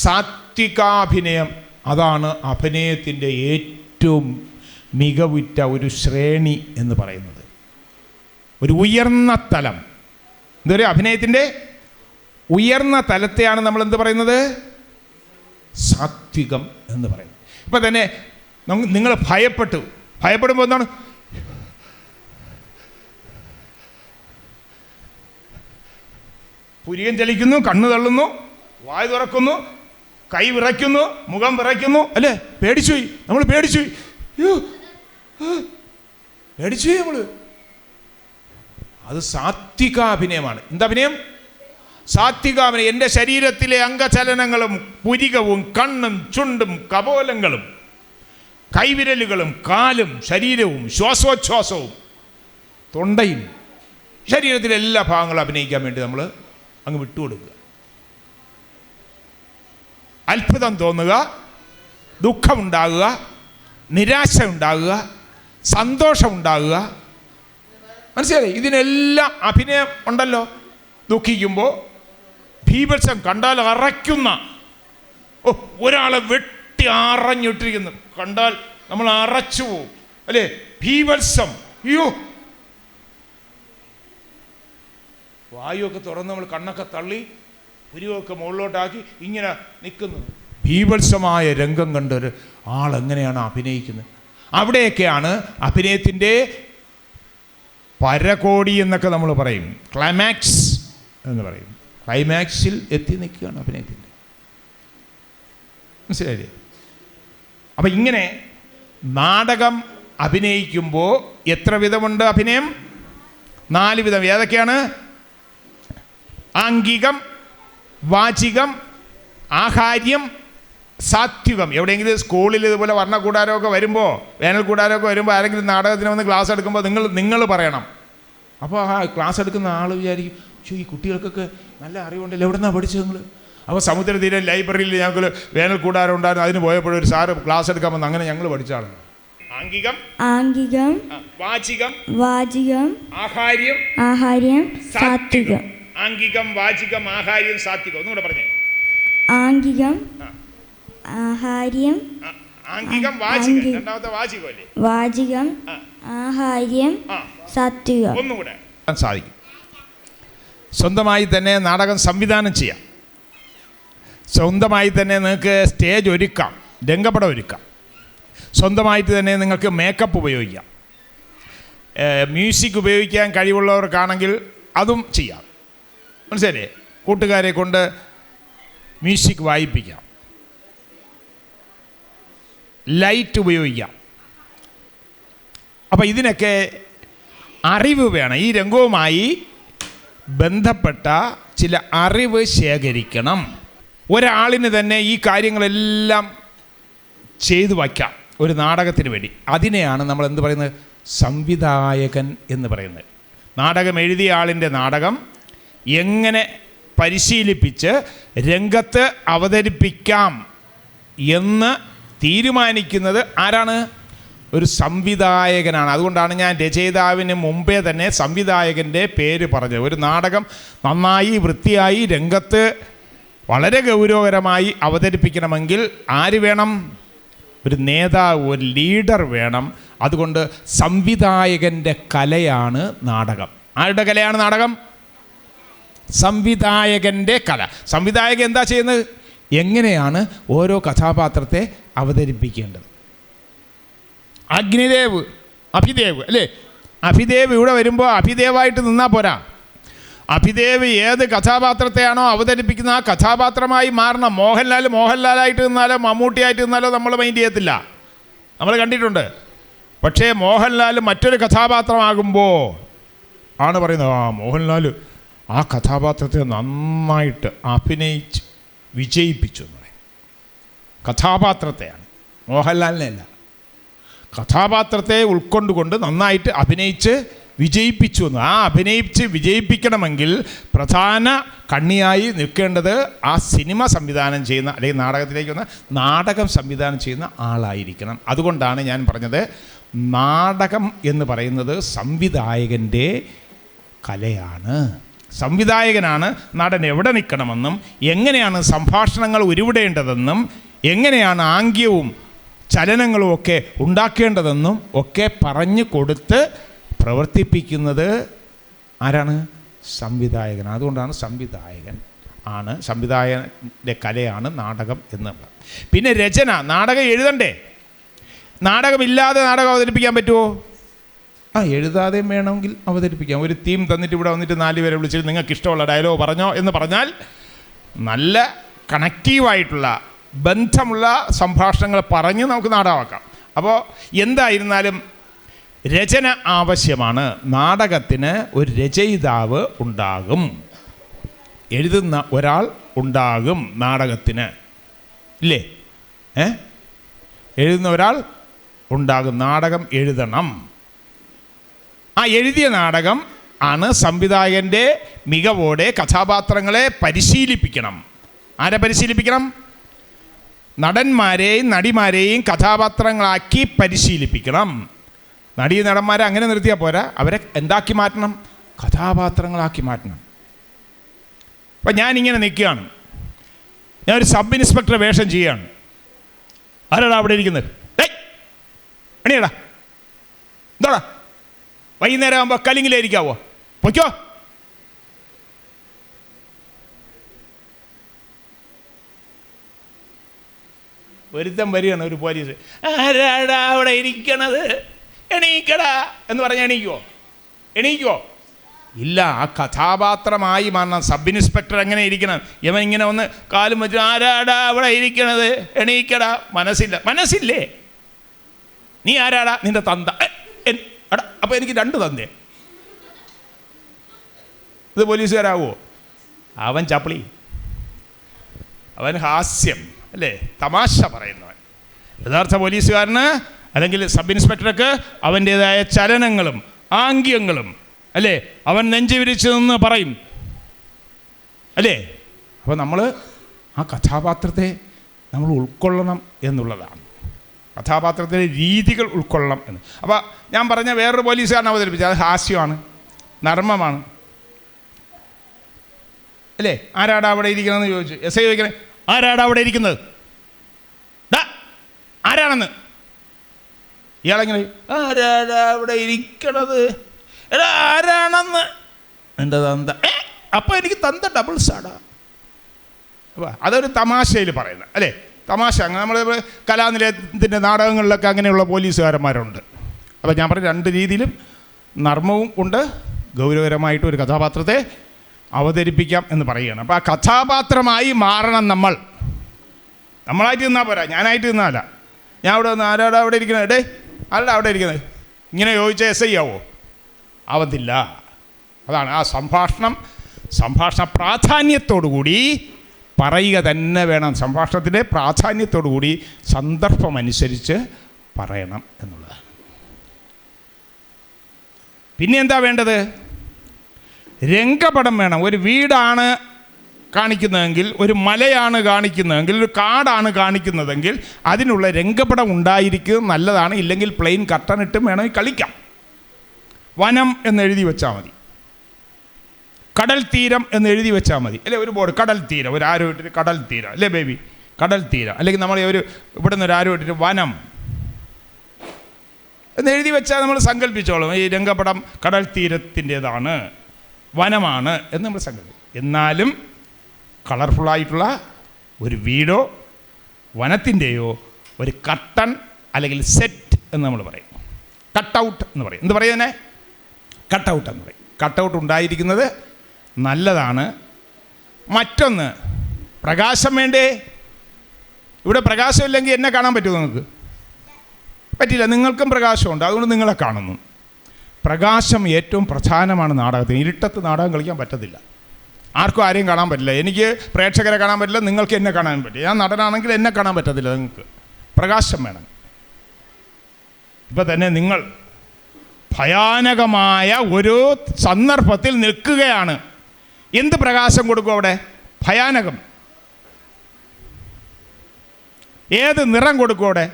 സാത്വികാഭിനയം. അതാണ് അഭിനയത്തിൻ്റെ ഏറ്റവും മികവുറ്റ ഒരു ശ്രേണി എന്ന് പറയുന്നത്. ഒരു ഉയർന്ന തലം. എന്തൊരു അഭിനയത്തിൻ്റെ ഉയർന്ന തലത്തെയാണ് നമ്മൾ എന്ത് പറയുന്നത്? സാത്വികം എന്ന് പറയുന്നത്. ഇപ്പം തന്നെ നിങ്ങൾ ഭയപ്പെടുമ്പോൾ എന്താണ്? പുരികം ചലിക്കുന്നു, കണ്ണ് തള്ളുന്നു, വായ് തുറക്കുന്നു, കൈ വിറയ്ക്കുന്നു, മുഖം വിറയ്ക്കുന്നു, അല്ലേ? പേടിച്ചുപോയി, നമ്മൾ പേടിച്ചുപോയി, പേടിച്ചുപോയി നമ്മൾ. അത് സാത്വികാഭിനയമാണ്. എന്തഭിനയം? സാത്വികാഭിനയം. എൻ്റെ ശരീരത്തിലെ അംഗചലനങ്ങളും പുരികവും കണ്ണും ചുണ്ടും കപോലങ്ങളും കൈവിരലുകളും കാലും ശരീരവും ശ്വാസോച്ഛ്വാസവും തൊണ്ടയും ശരീരത്തിലെ എല്ലാ ഭാഗങ്ങളും അഭിനയിക്കാൻ വേണ്ടി നമ്മൾ അങ്ങ് വിട്ടുകൊടുക്കുക. അത്ഭുതം തോന്നുക, ദുഃഖമുണ്ടാകുക, നിരാശ ഉണ്ടാകുക, സന്തോഷമുണ്ടാകുക. മനസ്സിലായി? ഇതിനെല്ലാം അഭിനയം ഉണ്ടല്ലോ. ദുഃഖിക്കുമ്പോൾ ഭീഭത്സം കണ്ടാൽ അറയ്ക്കുന്ന, ഒരാളെ വെട്ടി അറഞ്ഞിട്ടിരിക്കുന്നു കണ്ടാൽ നമ്മൾ അറച്ചു പോവും, അല്ലേ? ഭീഭത്സം. അയ്യോ, വായുവൊക്കെ തുറന്ന് നമ്മൾ കണ്ണൊക്കെ തള്ളി പുരിവൊക്കെ മുകളിലോട്ടാക്കി ഇങ്ങനെ നിൽക്കുന്നു. ഭീഭത്സമായ രംഗം കണ്ടൊരു ആളെങ്ങനെയാണ് അഭിനയിക്കുന്നത്? അവിടെയൊക്കെയാണ് അഭിനയത്തിൻ്റെ പരകോടി എന്നൊക്കെ നമ്മൾ പറയും. ക്ലൈമാക്സ് എന്ന് പറയും. ക്ലൈമാക്സിൽ എത്തി നിൽക്കുകയാണ് അഭിനയത്തിൻ്റെ. മനസ്സിലായില്ലേ? അപ്പം ഇങ്ങനെ നാടകം അഭിനയിക്കുമ്പോൾ എത്ര വിധമുണ്ട് അഭിനയം? 4 വിധം. ഏതൊക്കെയാണ്? ആംഗികം, വാചികം, ആഹാര്യം, സാത്വികം. എവിടെയെങ്കിലും സ്കൂളിൽ ഇതുപോലെ വർണ്ണക്കൂടാരമൊക്കെ വരുമ്പോൾ, വേനൽ കൂടാരമൊക്കെ വരുമ്പോൾ ആരെങ്കിലും നാടകത്തിന് വന്ന് ക്ലാസ് എടുക്കുമ്പോൾ നിങ്ങൾ പറയണം. അപ്പോൾ ആ ക്ലാസ് എടുക്കുന്ന ആൾ വിചാരിക്കും, ഈ കുട്ടികൾക്കൊക്കെ നല്ല അറിവുണ്ടല്ലോ, എവിടെ നിന്നാണ് പഠിച്ചത് നിങ്ങൾ? അപ്പോൾ സമുദ്രതീരം ലൈബ്രറിയിൽ ഞങ്ങൾ വേനൽ കൂടാരം ഉണ്ടായിരുന്നു, അതിന് പോയപ്പോഴും ഒരു സാറ് ക്ലാസ് എടുക്കാൻ വന്ന് അങ്ങനെ ഞങ്ങൾ പഠിച്ചാണ്. ആംഗികം, വാചികം, ആഹാര്യം, സാത്വികം. ആംഗികം, വാചികം, ആഹാര്യം, സാത്വികം. ഒന്നുകൂടെ പറഞ്ഞേ. ആംഗികം, ആഹാര്യം, ആംഗികം, വാചികം. രണ്ടാമത്തെ വാചികം അല്ലേ? വാചികം, ആഹാര്യം, സാത്വികം. ഒന്നുകൂടെ സാധിക്കും. സ്വന്തമായി തന്നെ നാടകം സംവിധാനം ചെയ്യാം. സ്വന്തമായി തന്നെ നിങ്ങൾക്ക് സ്റ്റേജ് ഒരുക്കാം, രംഗപ്പടം ഒരുക്കാം. സ്വന്തമായിട്ട് തന്നെ നിങ്ങൾക്ക് മേക്കപ്പ് ഉപയോഗിക്കാം. മ്യൂസിക് ഉപയോഗിക്കാൻ കഴിവുള്ളവർക്കാണെങ്കിൽ അതും ചെയ്യാം. മനസ്സിലേ? കൂട്ടുകാരെ കൊണ്ട് മ്യൂസിക് വായിപ്പിക്കാം, ലൈറ്റ് ഉപയോഗിക്കാം. അപ്പോൾ ഇതിനൊക്കെ അറിവ് വേണം. ഈ രംഗവുമായി ബന്ധപ്പെട്ട ചില അറിവ് ശേഖരിക്കണം. ഒരാളിന് തന്നെ ഈ കാര്യങ്ങളെല്ലാം ചെയ്തു വയ്ക്കാം ഒരു നാടകത്തിന് വേണ്ടി. അതിനെയാണ് നമ്മൾ എന്ത് പറയുന്നത്? സംവിധായകൻ എന്ന് പറയുന്നത്. നാടകം എഴുതിയ ആളിൻ്റെ നാടകം എങ്ങനെ പരിശീലിപ്പിച്ച് രംഗത്ത് അവതരിപ്പിക്കാം എന്ന് തീരുമാനിക്കുന്നത് ആരാണ്? ഒരു സംവിധായകനാണ്. അതുകൊണ്ടാണ് ഞാൻ രചയിതാവിന് മുമ്പേ തന്നെ സംവിധായകൻ്റെ പേര് പറഞ്ഞത്. ഒരു നാടകം നന്നായി വൃത്തിയായി രംഗത്ത് വളരെ ഗൗരവകരമായി അവതരിപ്പിക്കണമെങ്കിൽ ആര് വേണം? ഒരു നേതാവ്, ഒരു ലീഡർ വേണം. അതുകൊണ്ട് സംവിധായകൻ്റെ കലയാണ് നാടകം. ആരുടെ കലയാണ് നാടകം? സംവിധായകൻ്റെ കല. സംവിധായകൻ എന്താ ചെയ്യുന്നത്? എങ്ങനെയാണ് ഓരോ കഥാപാത്രത്തെ അവതരിപ്പിക്കേണ്ടത്? അഗ്നിദേവ്, അഭിദേവ് അല്ലേ? അഭിദേവ് ഇവിടെ വരുമ്പോൾ അഭിദേവായിട്ട് നിന്നാൽ പോരാ. അഭിദേവ് ഏത് കഥാപാത്രത്തെയാണോ അവതരിപ്പിക്കുന്ന ആ കഥാപാത്രമായി മാറണം. മോഹൻലാലായിട്ട് നിന്നാലോ മമ്മൂട്ടിയായിട്ട് നിന്നാലോ നമ്മൾ മൈൻഡ് ചെയ്യത്തില്ല, നമ്മൾ കണ്ടിട്ടുണ്ട്. പക്ഷേ മോഹൻലാൽ മറ്റൊരു കഥാപാത്രമാകുമ്പോൾ ആണ് പറയുന്നത്, മോഹൻലാൽ ആ കഥാപാത്രത്തെ നന്നായിട്ട് അഭിനയിച്ച് വിജയിപ്പിച്ചു എന്ന് പറയും. കഥാപാത്രത്തെയാണ്, മോഹൻലാലിനെയല്ല. കഥാപാത്രത്തെ ഉൾക്കൊണ്ടുകൊണ്ട് നന്നായിട്ട് അഭിനയിച്ച് വിജയിപ്പിച്ചു എന്ന്. ആ അഭിനയിച്ച് വിജയിപ്പിക്കണമെങ്കിൽ പ്രധാന കണ്ണിയായി നിൽക്കേണ്ടത് ആ സിനിമ സംവിധാനം ചെയ്യുന്ന, അല്ലെങ്കിൽ നാടകത്തിലേക്ക് വന്ന നാടകം സംവിധാനം ചെയ്യുന്ന ആളായിരിക്കണം. അതുകൊണ്ടാണ് ഞാൻ പറഞ്ഞത് നാടകം എന്ന് പറയുന്നത് സംവിധായകൻ്റെ കലയാണ്. സംവിധായകനാണ് നടൻ എവിടെ നിൽക്കണമെന്നും എങ്ങനെയാണ് സംഭാഷണങ്ങൾ ഉരുവിടേണ്ടതെന്നും എങ്ങനെയാണ് ആംഗ്യവും ചലനങ്ങളും ഒക്കെ ഉണ്ടാക്കേണ്ടതെന്നും ഒക്കെ പറഞ്ഞു കൊടുത്ത് പ്രവർത്തിപ്പിക്കുന്നത് ആരാണ്? സംവിധായകൻ. അതുകൊണ്ടാണ് സംവിധായകൻ്റെ കലയാണ് നാടകം എന്നുള്ളത്. പിന്നെ രചന, നാടകം എഴുതണ്ടേ? നാടകമില്ലാതെ നാടകം അവതരിപ്പിക്കാൻ പറ്റുമോ? എഴുതാതെയും വേണമെങ്കിൽ അവതരിപ്പിക്കാം. ഒരു തീം തന്നിട്ട് ഇവിടെ വന്നിട്ട് 4 പേരെ വിളിച്ചിട്ട് നിങ്ങൾക്ക് ഇഷ്ടമുള്ള ഡയലോഗ് പറഞ്ഞോ എന്ന് പറഞ്ഞാൽ നല്ല കണക്റ്റീവായിട്ടുള്ള ബന്ധമുള്ള സംഭാഷണങ്ങൾ പറഞ്ഞ് നമുക്ക് നാടകമാക്കാം. അപ്പോൾ എന്തായിരുന്നാലും രചന ആവശ്യമാണ്. നാടകത്തിന് ഒരു രചയിതാവ് ഉണ്ടാകും, എഴുതുന്ന ഒരാൾ ഉണ്ടാകും നാടകത്തിന്, ഇല്ലേ? എഴുതുന്ന ഒരാൾ ഉണ്ടാകും, നാടകം എഴുതണം. ആ എഴുതിയ നാടകം ആണ് സംവിധായകൻ്റെ മികവോടെ കഥാപാത്രങ്ങളെ പരിശീലിപ്പിക്കണം. ആരെ പരിശീലിപ്പിക്കണം? നടന്മാരെയും നടിമാരെയും കഥാപാത്രങ്ങളാക്കി പരിശീലിപ്പിക്കണം. നടന്മാരെ അങ്ങനെ നിർത്തിയാൽ പോരാ, അവരെ എന്താക്കി മാറ്റണം? കഥാപാത്രങ്ങളാക്കി മാറ്റണം. അപ്പം ഞാനിങ്ങനെ നിൽക്കുകയാണ്, ഞാനൊരു സബ് ഇൻസ്പെക്ടർ വേഷം ചെയ്യുകയാണ്. ആരാടാ അവിടെ ഇരിക്കുന്നത്? എണിയടാ, എന്താടാ വൈകുന്നേരം ആകുമ്പോൾ കലിങ്ങിലായിരിക്കാവോ? പൊയ്ക്കോ. ഒരുത്തം വരികയാണ്, ഒരു പോലീസ്. ആരാടാ അവിടെ ഇരിക്കണത്? എണീക്കടാ എന്ന് പറഞ്ഞാൽ എണീക്കുവോ? ഇല്ല. ആ കഥാപാത്രമായി മാറണം. സബ് ഇൻസ്പെക്ടർ എങ്ങനെ ഇരിക്കണം? ഇവൻ ഇങ്ങനെ ഒന്ന് കാലും വെച്ചു, ആരാടാ അവിടെ ഇരിക്കണത്? എണീക്കടാ. മനസ്സില്ലേ? നീ ആരാടാ? നിന്റെ തന്ത. എടാ, അപ്പോൾ എനിക്ക് 2 തന്തേ. ഇത് പോലീസുകാരാവോ? അവൻ ചപ്പിളി, അവൻ ഹാസ്യം, അല്ലേ? തമാശ പറയുന്നവൻ. യഥാർത്ഥ പോലീസുകാരന് അല്ലെങ്കിൽ സബ് ഇൻസ്പെക്ടർക്ക് അവൻ്റേതായ ചലനങ്ങളും ആംഗ്യങ്ങളും, അല്ലേ? അവൻ നെഞ്ചു വിരിച്ച് നിന്ന് പറയും, അല്ലേ? അപ്പോൾ നമ്മൾ ആ കഥാപാത്രത്തെ നമ്മൾ ഉൾക്കൊള്ളണം എന്നുള്ളതാണ്. കഥാപാത്രത്തിൻ്റെ രീതികൾ ഉൾക്കൊള്ളണം എന്ന്. അപ്പോൾ ഞാൻ പറഞ്ഞ വേറൊരു പോലീസുകാരൻ അവതരിപ്പിച്ചത് അത് ഹാസ്യമാണ്, നർമ്മമാണ്, അല്ലേ? ആരാടാ അവിടെ ഇരിക്കണമെന്ന് ചോദിച്ചു. എസ് ഐ ചോദിക്കണേ, ആരാടാ അവിടെ ഇരിക്കുന്നത്? ആരാണെന്ന്. ഇയാളെങ്ങനെ, ആരാടാ അവിടെ ഇരിക്കണത്? എടാ ആരാണെന്ന്. എൻ്റെ തന്ത. അപ്പോൾ എനിക്ക് തന്ത ഡബിൾസാടാ. അപ്പോൾ അതൊരു തമാശയിൽ പറയുന്നത്, അല്ലേ? തമാശ. അങ്ങനെ നമ്മൾ കലാനിലയത്തിൻ്റെ നാടകങ്ങളിലൊക്കെ അങ്ങനെയുള്ള പോലീസുകാരന്മാരുണ്ട്. അപ്പോൾ ഞാൻ പറഞ്ഞ 2 രീതിയിലും നർമ്മവും ഉണ്ട്, ഗൗരവകരമായിട്ട് ഒരു കഥാപാത്രത്തെ അവതരിപ്പിക്കാം എന്ന് പറയുകയാണ്. അപ്പോൾ ആ കഥാപാത്രമായി മാറണം നമ്മളായിട്ട് നിന്നാൽ പോരാ, ഞാനായിട്ട് നിന്നാല. ഞാൻ അവിടെ നിന്ന് ആരാടാ അവിടെ ഇരിക്കുന്നത്? ആരാടാ അവിടെ ഇരിക്കുന്നത് ഇങ്ങനെ ചോദിച്ചാൽ എസ് ഐ ആവോ? ആവത്തില്ല. അതാണ് ആ സംഭാഷണ പ്രാധാന്യത്തോടുകൂടി പറയുക തന്നെ വേണം. സംഭാഷണത്തിൻ്റെ പ്രാധാന്യത്തോടുകൂടി സന്ദർഭമനുസരിച്ച് പറയണം എന്നുള്ളതാണ്. പിന്നെ എന്താ വേണ്ടത്? രംഗപടം വേണം. ഒരു വീടാണ് കാണിക്കുന്നതെങ്കിൽ, ഒരു മലയാണ് കാണിക്കുന്നതെങ്കിൽ, ഒരു കാടാണ് കാണിക്കുന്നതെങ്കിൽ അതിനുള്ള രംഗപടം ഉണ്ടായിരിക്കുന്നത് നല്ലതാണ്. ഇല്ലെങ്കിൽ പ്ലെയിൻ കർട്ടനിട്ടും വേണമെങ്കിൽ കളിക്കാം. വനം എന്നെഴുതി വെച്ചാൽ മതി, കടൽ തീരം എന്ന് എഴുതി വെച്ചാൽ മതി, അല്ലേ? ഒരു ബോർഡ് കടൽ തീരം, ഒരു ആരോ ഇട്ടിട്ട് കടൽ തീരം, അല്ലേ ബേബി? കടൽ തീരം. അല്ലെങ്കിൽ നമ്മൾ ഇവിടെ നിന്ന് ഒരു ആരോ ഇട്ടിട്ട് വനം എന്ന് എഴുതി വെച്ചാൽ നമ്മൾ സങ്കല്പിച്ചോളും ഈ രംഗപടം കടൽ തീരത്തിൻ്റേതാണ്, വനമാണ് എന്ന് നമ്മൾ സങ്കല്പിക്കും. എന്നാലും കളർഫുള്ളായിട്ടുള്ള ഒരു വീടോ വനത്തിൻ്റെയോ ഒരു കർട്ടൻ അല്ലെങ്കിൽ സെറ്റ് എന്ന് നമ്മൾ പറയും. കട്ടൗട്ട് എന്ന് പറയും. എന്ത് പറയുന്നേ? കട്ടൗട്ട് എന്ന് പറയും. കട്ടൗട്ട് ഉണ്ടായിരിക്കുന്നത് നല്ലതാണ്. മറ്റൊന്ന്, പ്രകാശം വേണ്ടേ? ഇവിടെ പ്രകാശമില്ലെങ്കിൽ എന്നെ കാണാൻ പറ്റുമോ? നിങ്ങൾക്ക് പറ്റില്ല. നിങ്ങൾക്കും പ്രകാശമുണ്ട്, അതുകൊണ്ട് നിങ്ങളെ കാണുന്നു. പ്രകാശം ഏറ്റവും പ്രധാനമാണ് നാടകത്തിന്. ഇരുട്ടത്ത് നാടകം കളിക്കാൻ പറ്റത്തില്ല. ആർക്കും ആരെയും കാണാൻ പറ്റില്ല. എനിക്ക് പ്രേക്ഷകരെ കാണാൻ പറ്റില്ല, നിങ്ങൾക്ക് എന്നെ കാണാൻ പറ്റില്ല. ഞാൻ നടനാണെങ്കിൽ എന്നെ കാണാൻ പറ്റത്തില്ല. നിങ്ങൾക്ക് പ്രകാശം വേണം. ഇപ്പം തന്നെ നിങ്ങൾ ഭയാനകമായ ഒരു സന്ദർഭത്തിൽ നിൽക്കുകയാണ്. എന്ത് പ്രകാശം കൊടുക്കും അവിടെ? ഭയാനകം. ഏത് നിറം കൊടുക്കും അവിടെ?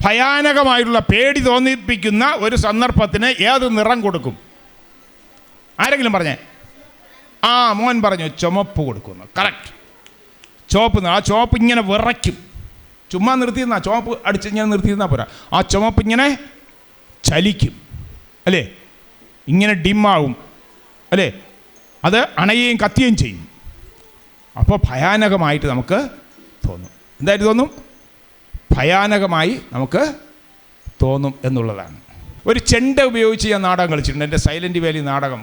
ഭയാനകമായിട്ടുള്ള പേടി തോന്നിപ്പിക്കുന്ന ഒരു സന്ദർഭത്തിന് ഏത് നിറം കൊടുക്കും? ആരെങ്കിലും പറഞ്ഞേ? മോൻ പറഞ്ഞു ചുമപ്പ് കൊടുക്കുന്നു. കറക്റ്റ്. ചുവപ്പ്. ആ ചുവപ്പ് ഇങ്ങനെ വിറയ്ക്കും. ചുമ്മാ നിർത്തിയിരുന്ന ചുവപ്പ് അടിച്ച് ഇങ്ങനെ നിർത്തിയിരുന്നാൽ പോരാ, ആ ചുവപ്പ് ഇങ്ങനെ ചലിക്കും. അല്ലേ? ഇങ്ങനെ ഡിമ്മാവും അല്ലേ? അത് അണയുകയും കത്തുകയും ചെയ്യും. അപ്പോൾ ഭയാനകമായിട്ട് നമുക്ക് തോന്നും. എന്തായിട്ട് തോന്നും? ഭയാനകമായി നമുക്ക് തോന്നും എന്നുള്ളതാണ്. ഒരു ചെണ്ട ഉപയോഗിച്ച് ഞാൻ നാടകം കളിച്ചിട്ടുണ്ട്. എൻ്റെ സൈലൻറ്റ് വാലി നാടകം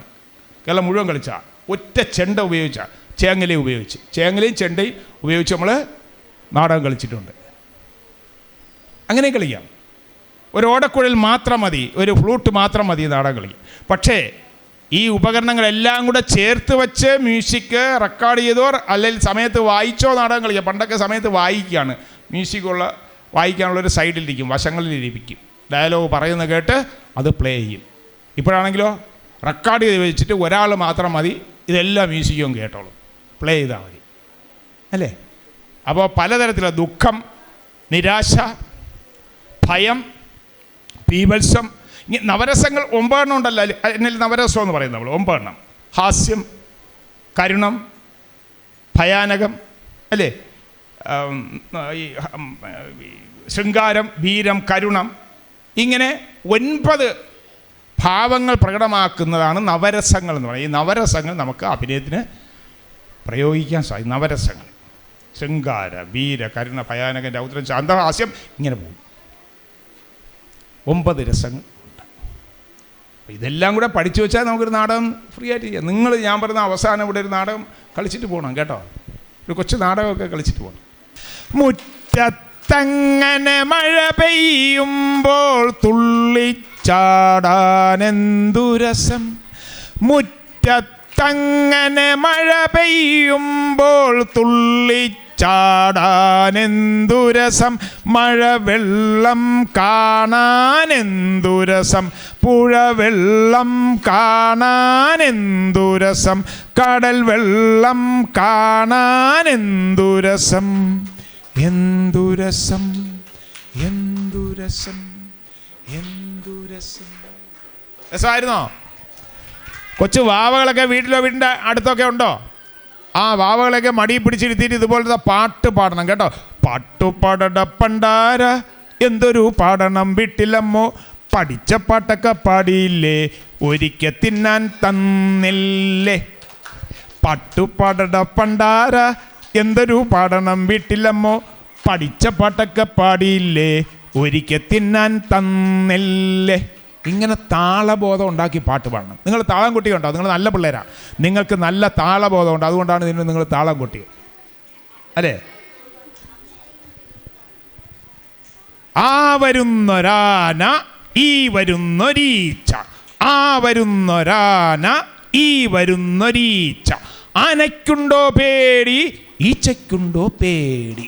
കേരളം മുഴുവൻ കളിച്ച ഒറ്റ ചെണ്ട ഉപയോഗിച്ച, ചേങ്ങലയും ഉപയോഗിച്ച്, ചേങ്ങലയും ചെണ്ടയും ഉപയോഗിച്ച് നമ്മൾ നാടകം കളിച്ചിട്ടുണ്ട്. അങ്ങനെ കളിക്കാം. ഒരു ഓടക്കുഴൽ മാത്രം മതി, ഒരു ഫ്ലൂട്ട് മാത്രം മതി നാടകം കളിക്കും. പക്ഷേ ഈ ഉപകരണങ്ങളെല്ലാം കൂടെ ചേർത്ത് വെച്ച് മ്യൂസിക് റെക്കോർഡ് ചെയ്തോ അല്ലെങ്കിൽ സമയത്ത് വായിച്ചോ നാടകം കളിക്കുക. പണ്ടൊക്കെ സമയത്ത് വായിക്കുകയാണ്, മ്യൂസിക്കുള്ള വായിക്കാനുള്ളൊരു സൈഡിലിരിക്കും, വശങ്ങളിലിരിക്കും, ഡയലോഗ് പറയുന്നത് കേട്ട് അത് പ്ലേ ചെയ്യും. ഇപ്പോഴാണെങ്കിലോ റെക്കോർഡ് ചെയ്ത് വെച്ചിട്ട് ഒരാൾ മാത്രം മതി, ഇതെല്ലാം മ്യൂസിക്കും കേട്ടോളും, പ്ലേ ചെയ്താൽ മതി അല്ലേ? അപ്പോൾ പലതരത്തിലുള്ള ദുഃഖം, നിരാശ, ഭയം, ബീഭത്സം, നവരസങ്ങൾ 9 ഉണ്ടല്ലോ. എന്നിൽ നവരസം എന്ന് പറയുന്നത് നമ്മൾ 9: ഹാസ്യം, കരുണം, ഭയാനകം അല്ലേ, ശൃംഗാരം, വീരം, കരുണം, ഇങ്ങനെ 9 ഭാവങ്ങൾ പ്രകടമാക്കുന്നതാണ് നവരസങ്ങൾ എന്ന് പറയുന്നത്. ഈ നവരസങ്ങൾ നമുക്ക് അഭിനയത്തിന് പ്രയോഗിക്കാൻ സാധിക്കും. നവരസങ്ങൾ ശൃംഗാര, വീര, കരുണ, ഭയാനകൻ, രൗദ്രം, ശാന്തഹാസ്യം, ഇങ്ങനെ പോകും. 9 രസങ്ങൾ ഉണ്ട്. ഇതെല്ലാം കൂടെ പഠിച്ചു വെച്ചാൽ നമുക്കൊരു നാടകം ഫ്രീ ആയിട്ട് ചെയ്യാം. നിങ്ങൾ ഞാൻ പറയുന്ന അവസാനം ഇവിടെ ഒരു നാടകം കളിച്ചിട്ട് പോകണം കേട്ടോ. ഒരു കൊച്ചു നാടകമൊക്കെ കളിച്ചിട്ട് പോകണം. മുറ്റത്തങ്ങനെ മഴ പെയ്യുമ്പോൾ തുള്ളിച്ചാടാനെന്തു രസം, മുറ്റത്തങ്ങനെ മഴ പെയ്യുമ്പോൾ തുള്ളിച്ചാടാനെന്തു രസം, മഴവെള്ളം കാണാനെന്തു രസം, പുഴവെള്ളം കാണാനെന്തു രസം, കടൽ വെള്ളം കാണാനെന്തു രസം, എന്തു രസം, എന്തു രസം, എന്തു രസം. രസമായിരുന്നോ? കൊച്ചു വാവകളൊക്കെ വീട്ടിൻ്റെ അടുത്തൊക്കെ ഉണ്ടോ? ആ വാവകളൊക്കെ മടി പിടിച്ചിരുത്തിയിട്ട് ഇതുപോലത്തെ പാട്ട് പാടണം കേട്ടോ. പാട്ടുപാടട പണ്ടാര എന്തൊരു പാടണം വീട്ടിലമ്മോ, പഠിച്ച പാട്ടൊക്കെ പാടിയില്ലേ, ഒരിക്കൽ തിന്നാൻ തന്നില്ലേ. പാട്ടുപാടട പണ്ടാര എന്തൊരു പാടണം വീട്ടിലമ്മോ, പഠിച്ച പാട്ടൊക്കെ പാടിയില്ലേ, ഒരിക്കൽ തിന്നാൻ തന്നില്ലേ. ഇങ്ങനെ താളബോധം ഉണ്ടാക്കി പാട്ട് പാടണം. നിങ്ങൾ താളം കുട്ടിയുണ്ടോ? നിങ്ങൾ നല്ല പിള്ളേരാണ്, നിങ്ങൾക്ക് നല്ല താളബോധമുണ്ട്, അതുകൊണ്ടാണ് നിങ്ങൾ താളം കുട്ടി അല്ലേ. ആ വരുന്നൊരാന ഈ വരുന്നൊരീച്ച, ആ വരുന്നൊരാന ഈ വരുന്നൊരീച്ച, ആനയ്ക്കുണ്ടോ പേടി ഈച്ചയ്ക്കുണ്ടോ പേടി,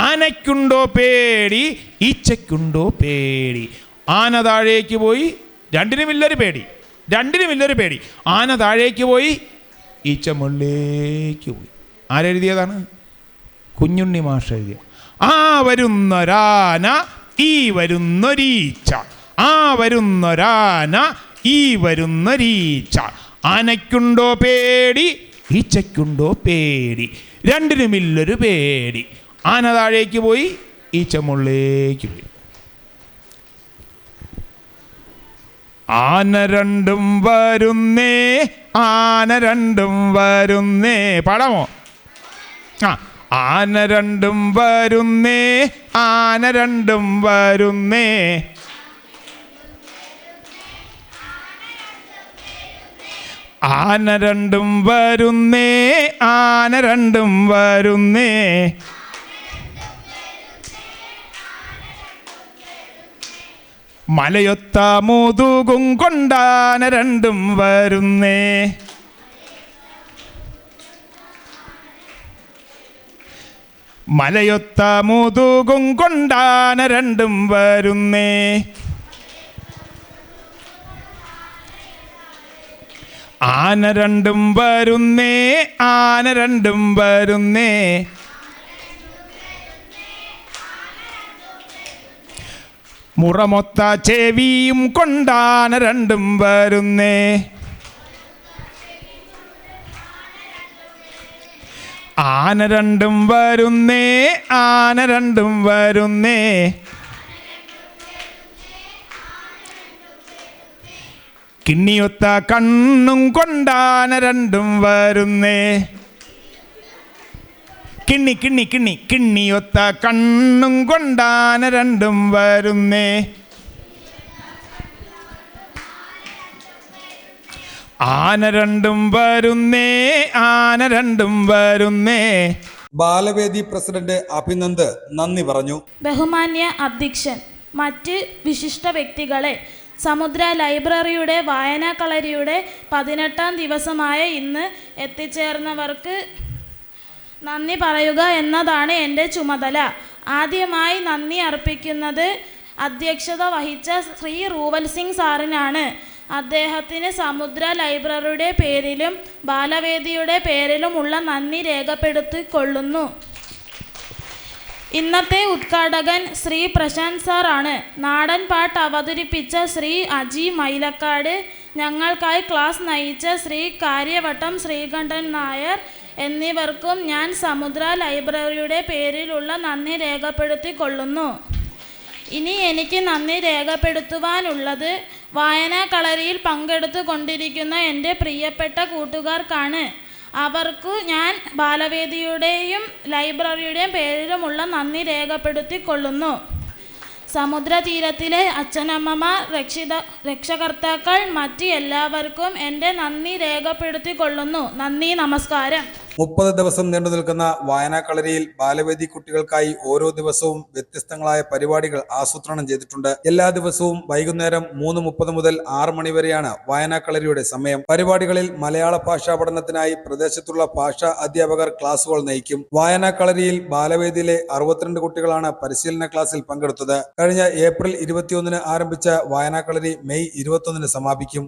ആനയ്ക്കുണ്ടോ പേടി ഈച്ചയ്ക്കുണ്ടോ പേടി. ആന താഴേക്ക് പോയി, രണ്ടിനുമില്ലൊരു പേടി, രണ്ടിനുമില്ലൊരു പേടി. ആന താഴേക്ക് പോയി, ഈച്ച മുകളിലേക്ക് പോയി. ആരെഴുതിയതാണ്? കുഞ്ഞുണ്ണി മാഷ് എഴുതിയ. ആ വരുന്നൊരാന ഈ വരുന്നൊരീച്ച, ആ വരുന്നൊരാന ഈ വരുന്നൊരീച്ച, ആനയ്ക്കുണ്ടോ പേടി ഈച്ചയ്ക്കുണ്ടോ പേടി, രണ്ടിനുമില്ലൊരു പേടി. ആന താഴേക്ക് പോയി, ഈച്ച മുകളിലേക്ക് പോയി. ആന രണ്ടും വരുന്നേ, ആന രണ്ടും വരുന്നേ. പാടാമോ? ആന രണ്ടും വരുന്നേ, ആന രണ്ടും വരുന്നേ, ആന രണ്ടും വരുന്നേ, ആന രണ്ടും വരുന്നേ. മലയൊത്ത മുതുകും കൊണ്ടാന രണ്ടും വരുന്നേ, മലയൊത്ത മുതുകും കൊണ്ടാന രണ്ടും വരുന്നേ. ആന രണ്ടും വരുന്നേ, ആന രണ്ടും വരുന്നേ, മുറമൊത്ത ചെവിയും കൊണ്ടാന രണ്ടും വരുന്നേ. ആന രണ്ടും വരുന്നേ, ആന രണ്ടും വരുന്നേ. കിണ്ണിയൊത്ത കണ്ണും കൊണ്ടാന രണ്ടും വരുന്നേ. കിണ്ണി കിണ്ണി കിണ്ണി കിണ്ണിയൊത്ത കണ്ണും കൊണ്ടാന രണ്ടും വരുന്നേ. ആന രണ്ടും വരുന്നേ, ആന രണ്ടും വരുന്നേ. ബാലവേദി പ്രസിഡന്റ് അഭിനന്ദ് നന്ദി പറഞ്ഞു. ബഹുമാന്യ അധ്യക്ഷൻ, മറ്റ് വിശിഷ്ട വ്യക്തികളെ, സമുദ്ര ലൈബ്രറിയുടെ വായനാകളരിയുടെ 18ാം ദിവസമായ ഇന്ന് എത്തിച്ചേർന്നവർക്ക് നന്ദി പറയുക എന്നതാണ് എൻ്റെ ചുമതല. ആദ്യമായി നന്ദി അർപ്പിക്കുന്നത് അധ്യക്ഷത വഹിച്ച ശ്രീ റൂവൽ സിംഗ് സാറിനാണ്. അദ്ദേഹത്തിന് സമുദ്ര ലൈബ്രറിയുടെ പേരിലും ബാലവേദിയുടെ പേരിലുമുള്ള നന്ദി രേഖപ്പെടുത്തിക്കൊള്ളുന്നു. ഇന്നത്തെ ഉദ്ഘാടകൻ ശ്രീ പ്രശാന്ത് സാറാണ്. നാടൻ പാട്ട് അവതരിപ്പിച്ച ശ്രീ അജി മൈലക്കാട്, ഞങ്ങൾക്കായി ക്ലാസ് നയിച്ച ശ്രീ കാര്യവട്ടം ശ്രീകണ്ഠൻ നായർ എന്നിവർക്കും ഞാൻ സമുദ്ര ലൈബ്രറിയുടെ പേരിലുള്ള നന്ദി രേഖപ്പെടുത്തിക്കൊള്ളുന്നു. ഇനി എനിക്ക് നന്ദി രേഖപ്പെടുത്തുവാനുള്ളത് വായനാകളരിയിൽ പങ്കെടുത്തു കൊണ്ടിരിക്കുന്ന എൻ്റെ പ്രിയപ്പെട്ട കൂട്ടുകാർക്കാണ്. അവർക്കു ഞാൻ ബാലവേദിയുടെയും ലൈബ്രറിയുടെയും പേരിലുമുള്ള നന്ദി രേഖപ്പെടുത്തിക്കൊള്ളുന്നു. സമുദ്രതീരത്തിലെ അച്ഛനമ്മമാർ, രക്ഷകർത്താക്കൾ, മറ്റ് എല്ലാവർക്കും എൻ്റെ നന്ദി രേഖപ്പെടുത്തിക്കൊള്ളുന്നു. നന്ദി, നമസ്കാരം. 30 ദിവസം നീണ്ടു നിൽക്കുന്ന വായനാകളരിയിൽ ബാലവേദി കുട്ടികൾക്കായി ഓരോ ദിവസവും വ്യത്യസ്തങ്ങളായ പരിപാടികൾ ആസൂത്രണം ചെയ്തിട്ടുണ്ട്. എല്ലാ ദിവസവും വൈകുന്നേരം 3:30 മുതൽ 6 മണി വരെയാണ് വായനാകളരിയുടെ സമയം. പരിപാടികളിൽ മലയാള ഭാഷാ പഠനത്തിനായി പ്രദേശത്തുള്ള ഭാഷാ അധ്യാപകർ ക്ലാസുകൾ നയിക്കും. വായനാകളരിയിൽ ബാലവേദിയിലെ 62 കുട്ടികളാണ് പരിശീലന ക്ലാസ്സിൽ പങ്കെടുത്തത്. കഴിഞ്ഞ ഏപ്രിൽ 21 ആരംഭിച്ച വായനാകളരി മെയ് 21 സമാപിക്കും.